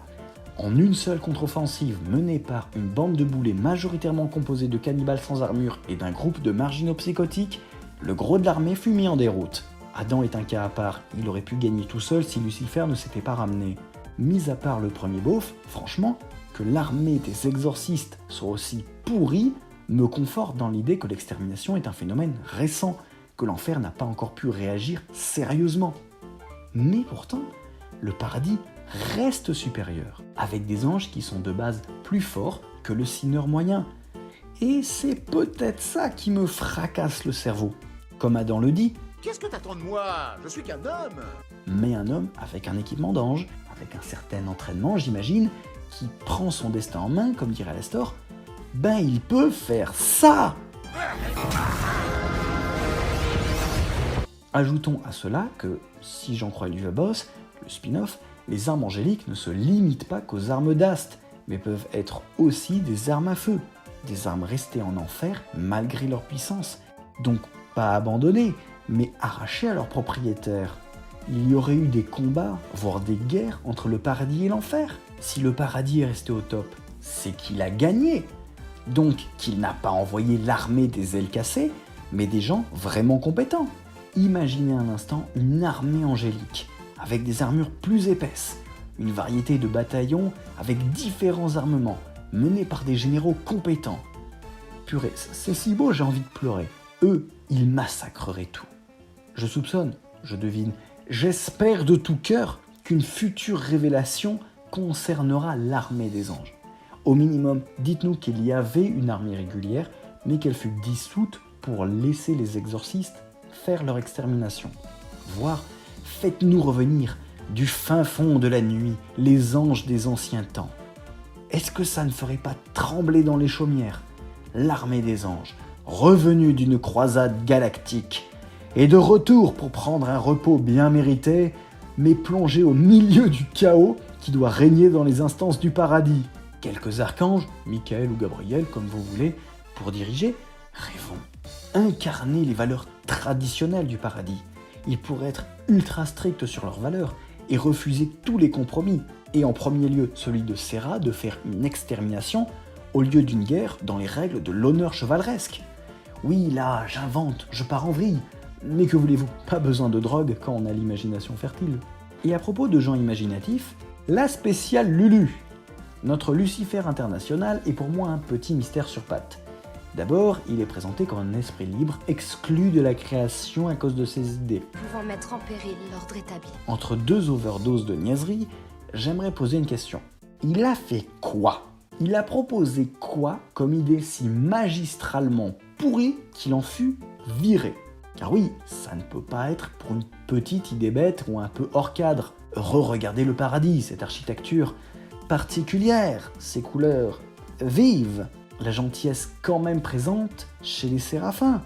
En une seule contre-offensive menée par une bande de boulets majoritairement composée de cannibales sans armure et d'un groupe de marginaux psychotiques, le gros de l'armée fut mis en déroute. Adam est un cas à part, il aurait pu gagner tout seul si Lucifer ne s'était pas ramené. Mis à part le premier beauf, franchement, que l'armée des exorcistes soit aussi pourrie me conforte dans l'idée que l'extermination est un phénomène récent, que l'enfer n'a pas encore pu réagir sérieusement. Mais pourtant, le paradis reste supérieur, avec des anges qui sont de base plus forts que le sineur moyen. Et c'est peut-être ça qui me fracasse le cerveau. Comme Adam le dit, qu'est-ce que t'attends de moi ? Je suis qu'un homme. Mais un homme avec un équipement d'ange, avec un certain entraînement j'imagine, qui prend son destin en main, comme dirait Alastor, ben il peut faire ça. Ajoutons à cela que, si j'en crois Elvia Boss, le spin-off, les armes angéliques ne se limitent pas qu'aux armes d'Ast, mais peuvent être aussi des armes à feu, des armes restées en enfer malgré leur puissance, donc pas abandonnées, mais arrachées à leurs propriétaires. Il y aurait eu des combats, voire des guerres entre le paradis et l'enfer. Si le paradis est resté au top, c'est qu'il a gagné, donc qu'il n'a pas envoyé l'armée des ailes cassées, mais des gens vraiment compétents. Imaginez un instant une armée angélique, avec des armures plus épaisses, une variété de bataillons avec différents armements, menés par des généraux compétents. Purée, c'est si beau, j'ai envie de pleurer. Eux, ils massacreraient tout. Je soupçonne, je devine, j'espère de tout cœur qu'une future révélation concernera l'armée des anges. Au minimum, dites-nous qu'il y avait une armée régulière, mais qu'elle fut dissoute pour laisser les exorcistes faire leur extermination. Voire, faites-nous revenir du fin fond de la nuit les anges des anciens temps. Est-ce que ça ne ferait pas trembler dans les chaumières l'armée des anges, revenue d'une croisade galactique, est de retour pour prendre un repos bien mérité, mais plongé au milieu du chaos qui doit régner dans les instances du paradis. Quelques archanges, Michael ou Gabriel, comme vous voulez, pour diriger, rêvons. Incarner les valeurs traditionnelles du paradis. Ils pourraient être ultra stricts sur leurs valeurs et refuser tous les compromis. Et en premier lieu, celui de Serra de faire une extermination au lieu d'une guerre dans les règles de l'honneur chevaleresque. Oui, là, j'invente, je pars en vrille. Mais que voulez-vous, pas besoin de drogue quand on a l'imagination fertile. Et à propos de gens imaginatifs, la spéciale Lulu. Notre Lucifer international est pour moi un petit mystère sur pattes. D'abord, il est présenté comme un esprit libre, exclu de la création à cause de ses idées. Pouvant mettre en péril l'ordre établi. Entre deux overdoses de niaiseries, j'aimerais poser une question. Il a fait quoi ? Il a proposé quoi comme idée si magistralement pourrie qu'il en fut viré ? Car oui, ça ne peut pas être pour une petite idée bête ou un peu hors cadre. Re-regardez le paradis, cette architecture particulière, ces couleurs vives, la gentillesse quand même présente chez les séraphins.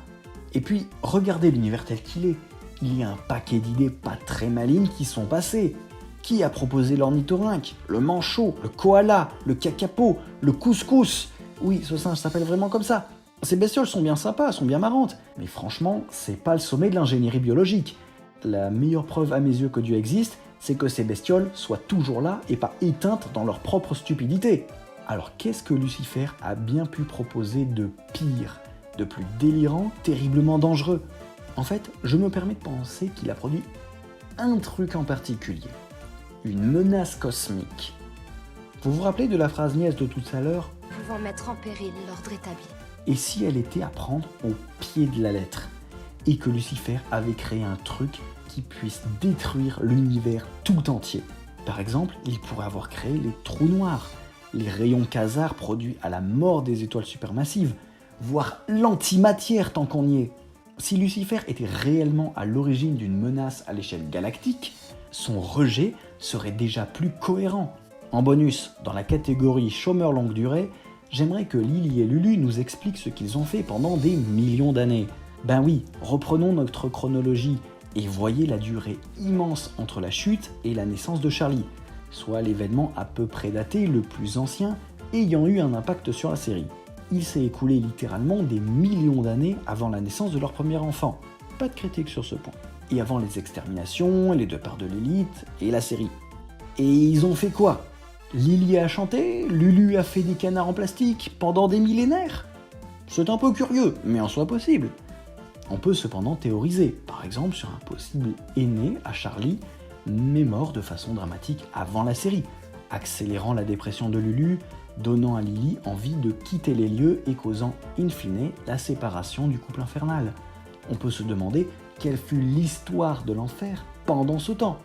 Et puis, regardez l'univers tel qu'il est. Il y a un paquet d'idées pas très malignes qui sont passées. Qui a proposé l'ornithorynque, le manchot, le koala, le kakapo, le couscous ? Oui, ce singe s'appelle vraiment comme ça. Ces bestioles sont bien sympas, sont bien marrantes, mais franchement, c'est pas le sommet de l'ingénierie biologique. La meilleure preuve à mes yeux que Dieu existe, c'est que ces bestioles soient toujours là et pas éteintes dans leur propre stupidité. Alors qu'est-ce que Lucifer a bien pu proposer de pire, de plus délirant, terriblement dangereux ? En fait, je me permets de penser qu'il a produit un truc en particulier. Une menace cosmique. Vous vous rappelez de la phrase niaise de tout à l'heure ? Pouvant mettre en péril l'ordre établi. Et si elle était à prendre au pied de la lettre ? Et que Lucifer avait créé un truc qui puisse détruire l'univers tout entier. Par exemple, il pourrait avoir créé les trous noirs, les rayons quasars produits à la mort des étoiles supermassives, voire l'antimatière tant qu'on y est. Si Lucifer était réellement à l'origine d'une menace à l'échelle galactique, son rejet serait déjà plus cohérent. En bonus, dans la catégorie chômeurs longue durée, j'aimerais que Lily et Lulu nous expliquent ce qu'ils ont fait pendant des millions d'années. Ben oui, reprenons notre chronologie et voyez la durée immense entre la chute et la naissance de Charlie, soit l'événement à peu près daté le plus ancien ayant eu un impact sur la série. Il s'est écoulé littéralement des millions d'années avant la naissance de leur premier enfant. Pas de critique sur ce point. Et avant les exterminations, les départs de l'élite et la série. Et ils ont fait quoi ? Lily a chanté, Lulu a fait des canards en plastique pendant des millénaires ? C'est un peu curieux, mais en soi possible. On peut cependant théoriser, par exemple sur un possible aîné à Charlie, mais mort de façon dramatique avant la série, accélérant la dépression de Lulu, donnant à Lily envie de quitter les lieux et causant, in fine, la séparation du couple infernal. On peut se demander quelle fut l'histoire de l'enfer pendant ce temps.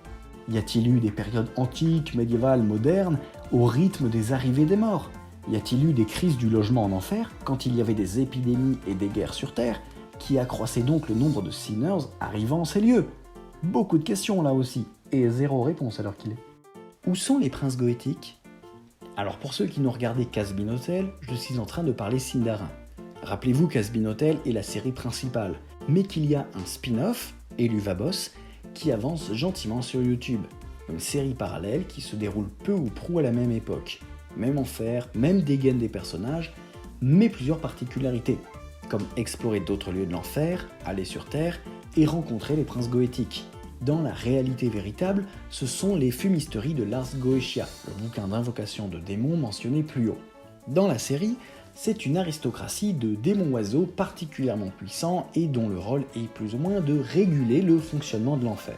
Y a-t-il eu des périodes antiques, médiévales, modernes, au rythme des arrivées des morts ? Y a-t-il eu des crises du logement en enfer, quand il y avait des épidémies et des guerres sur Terre, qui accroissaient donc le nombre de sinners arrivant en ces lieux ? Beaucoup de questions là aussi, et zéro réponse à l'heure qu'il est. Où sont les princes goétiques ? Alors pour ceux qui n'ont regardé Casbin Hotel, je suis en train de parler Sindarin. Rappelez-vous qu'Asbin Hotel est la série principale, mais qu'il y a un spin-off, Eluvabos, qui avance gentiment sur YouTube. Une série parallèle qui se déroule peu ou prou à la même époque. Même enfer, même dégaine des personnages, mais plusieurs particularités, comme explorer d'autres lieux de l'enfer, aller sur Terre et rencontrer les princes goétiques. Dans la réalité véritable, ce sont les fumisteries de Lars Goetia, le bouquin d'invocation de démons mentionné plus haut. Dans la série, c'est une aristocratie de démons-oiseaux particulièrement puissants et dont le rôle est plus ou moins de réguler le fonctionnement de l'enfer.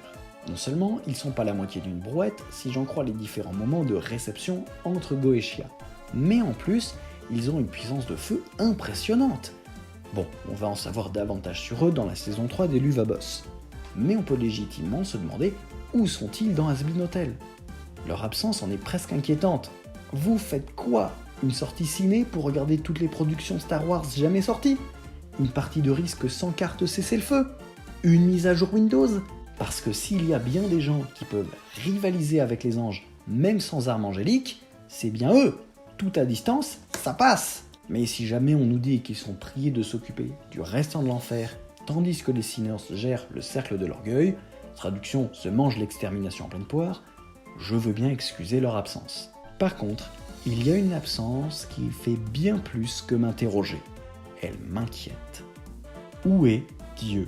Non seulement ils sont pas la moitié d'une brouette, si j'en crois les différents moments de réception entre Goetia, mais en plus, ils ont une puissance de feu impressionnante. Bon, on va en savoir davantage sur eux dans la saison 3 d'Eluvabos. Mais on peut légitimement se demander où sont-ils dans Asbin Hotel ? Leur absence en est presque inquiétante. Vous faites quoi ? Une sortie ciné pour regarder toutes les productions Star Wars jamais sorties ? Une partie de risque sans carte cessez-le-feu ? Une mise à jour Windows ? Parce que s'il y a bien des gens qui peuvent rivaliser avec les anges, même sans armes angéliques, c'est bien eux. Tout à distance, ça passe. Mais si jamais on nous dit qu'ils sont priés de s'occuper du restant de l'enfer, tandis que les Sinners gèrent le cercle de l'orgueil, traduction se mange l'extermination en pleine poire, je veux bien excuser leur absence. Par contre, il y a une absence qui fait bien plus que m'interroger. Elle m'inquiète. Où est Dieu ?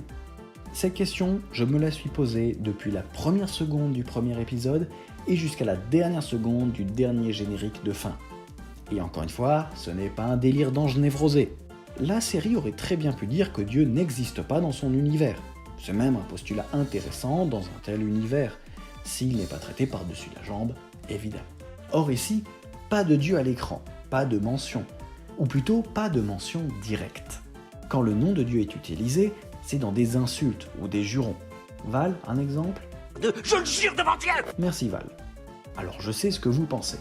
Cette question, je me la suis posée depuis la première seconde du premier épisode et jusqu'à la dernière seconde du dernier générique de fin. Et encore une fois, ce n'est pas un délire d'ange névrosé. La série aurait très bien pu dire que Dieu n'existe pas dans son univers. C'est même un postulat intéressant dans un tel univers, s'il n'est pas traité par-dessus la jambe, évidemment. Or ici, pas de Dieu à l'écran, pas de mention, ou plutôt pas de mention directe. Quand le nom de Dieu est utilisé, c'est dans des insultes ou des jurons. Val, un exemple ? Je le jure devant Dieu ! Merci Val. Alors je sais ce que vous pensez.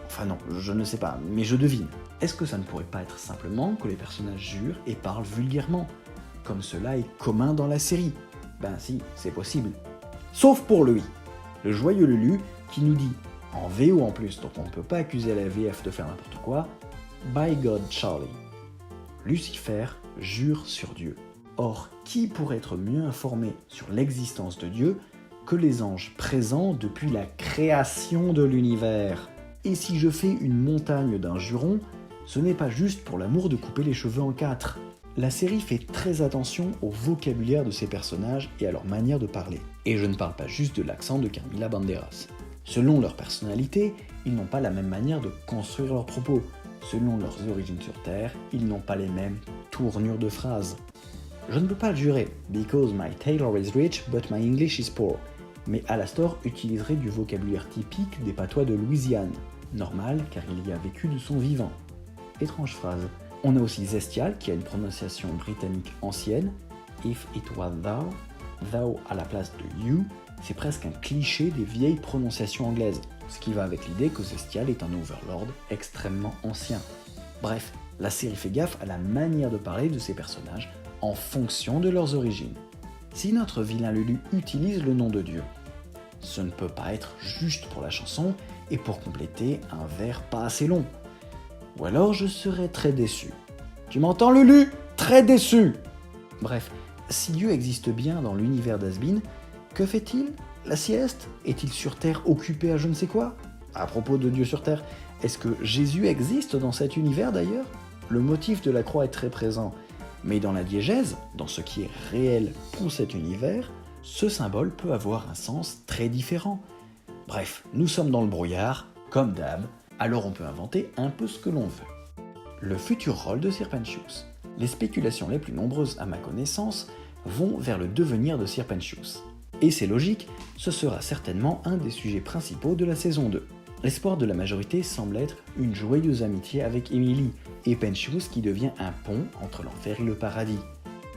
Enfin non, je ne sais pas, mais je devine. Est-ce que ça ne pourrait pas être simplement que les personnages jurent et parlent vulgairement, comme cela est commun dans la série ? Ben si, c'est possible. Sauf pour Louis, le joyeux Lulu, qui nous dit, en VO en plus, donc on ne peut pas accuser la VF de faire n'importe quoi, « By God, Charlie ». Lucifer jure sur Dieu. Or, qui pourrait être mieux informé sur l'existence de Dieu que les anges présents depuis la création de l'univers ? Et si je fais une montagne d'un juron, ce n'est pas juste pour l'amour de couper les cheveux en quatre. La série fait très attention au vocabulaire de ses personnages et à leur manière de parler. Et je ne parle pas juste de l'accent de Carmilla Banderas. Selon leur personnalité, ils n'ont pas la même manière de construire leurs propos. Selon leurs origines sur Terre, ils n'ont pas les mêmes tournures de phrases. Je ne peux pas le jurer, because my tailor is rich but my English is poor. Mais Alastor utiliserait du vocabulaire typique des patois de Louisiane. Normal, car il y a vécu de son vivant. Étrange phrase. On a aussi Zestial, qui a une prononciation britannique ancienne. If it was thou, thou à la place de you, c'est presque un cliché des vieilles prononciations anglaises, ce qui va avec l'idée que Zestial est un overlord extrêmement ancien. Bref, la série fait gaffe à la manière de parler de ses personnages en fonction de leurs origines. Si notre vilain Lulu utilise le nom de Dieu, ce ne peut pas être juste pour la chanson et pour compléter un vers pas assez long. Ou alors je serais très déçu. Tu m'entends Lulu ? Très déçu ! Bref, si Dieu existe bien dans l'univers d'Azbin, que fait-il ? La sieste ? Est-il sur Terre occupé à je ne sais quoi ? À propos de Dieu sur Terre, est-ce que Jésus existe dans cet univers d'ailleurs ? Le motif de la croix est très présent, mais dans la diégèse, dans ce qui est réel pour cet univers, ce symbole peut avoir un sens très différent. Bref, nous sommes dans le brouillard, comme d'hab, alors on peut inventer un peu ce que l'on veut. Le futur rôle de Serpentius. Les spéculations les plus nombreuses à ma connaissance vont vers le devenir de Serpentius. Et c'est logique, ce sera certainement un des sujets principaux de la saison 2. L'espoir de la majorité semble être une joyeuse amitié avec Emily, et Pensius qui devient un pont entre l'enfer et le paradis.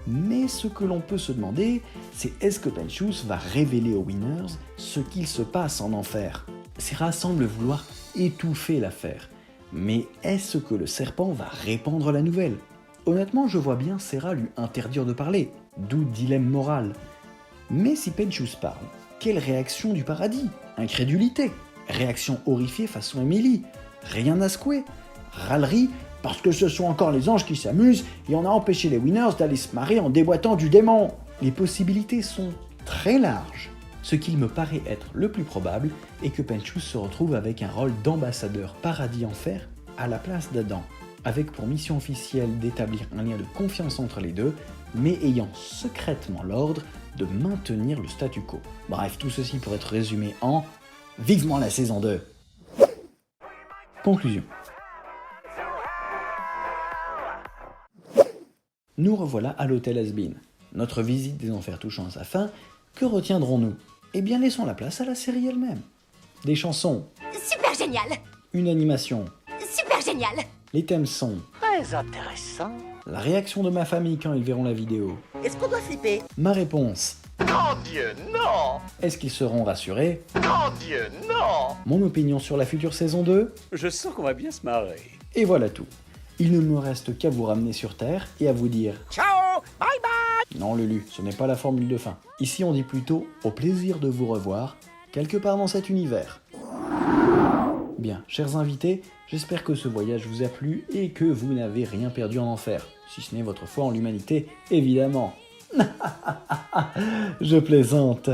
Mais ce que l'on peut se demander, c'est est-ce que Pensius va révéler aux Winners ce qu'il se passe en enfer ? Serra semble vouloir étouffer l'affaire, mais est-ce que le serpent va répandre la nouvelle ? Honnêtement, je vois bien Serra lui interdire de parler, d'où dilemme moral. Mais si Pensius parle, quelle réaction du paradis ? Incrédulité ? Réaction horrifiée façon Emily ? Rien à secouer ? Râlerie parce que ce sont encore les anges qui s'amusent et on a empêché les Winners d'aller se marrer en déboîtant du démon. Les possibilités sont très larges. Ce qu'il me paraît être le plus probable est que Pensius se retrouve avec un rôle d'ambassadeur paradis-enfer à la place d'Adam, avec pour mission officielle d'établir un lien de confiance entre les deux, mais ayant secrètement l'ordre de maintenir le statu quo. Bref, tout ceci pourrait être résumé en « Vivement la saison 2 ». Conclusion. Nous revoilà à l'hôtel Azbin. Notre visite des enfers touchant à sa fin, que retiendrons-nous ? Eh bien laissons la place à la série elle-même. Des chansons. Super génial ! Une animation. Super génial ! Les thèmes sont. Très intéressant. La réaction de ma famille quand ils verront la vidéo. Est-ce qu'on doit flipper ? Ma réponse. Grand Dieu, non ! Est-ce qu'ils seront rassurés ? Grand Dieu, non ! Mon opinion sur la future saison 2 ? Je sens qu'on va bien se marrer. Et voilà tout. Il ne me reste qu'à vous ramener sur Terre et à vous dire ciao, bye bye. Non Lulu, ce n'est pas la formule de fin. Ici on dit plutôt au plaisir de vous revoir, quelque part dans cet univers. Bien, chers invités, j'espère que ce voyage vous a plu et que vous n'avez rien perdu en enfer, si ce n'est votre foi en l'humanité, évidemment. Je plaisante.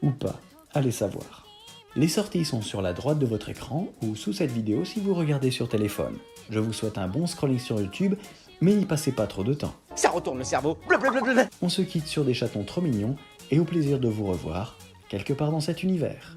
Ou pas, allez savoir. Les sorties sont sur la droite de votre écran ou sous cette vidéo si vous regardez sur téléphone. Je vous souhaite un bon scrolling sur YouTube, mais n'y passez pas trop de temps. Ça retourne le cerveau. Blablabla. On se quitte sur des chatons trop mignons et au plaisir de vous revoir quelque part dans cet univers.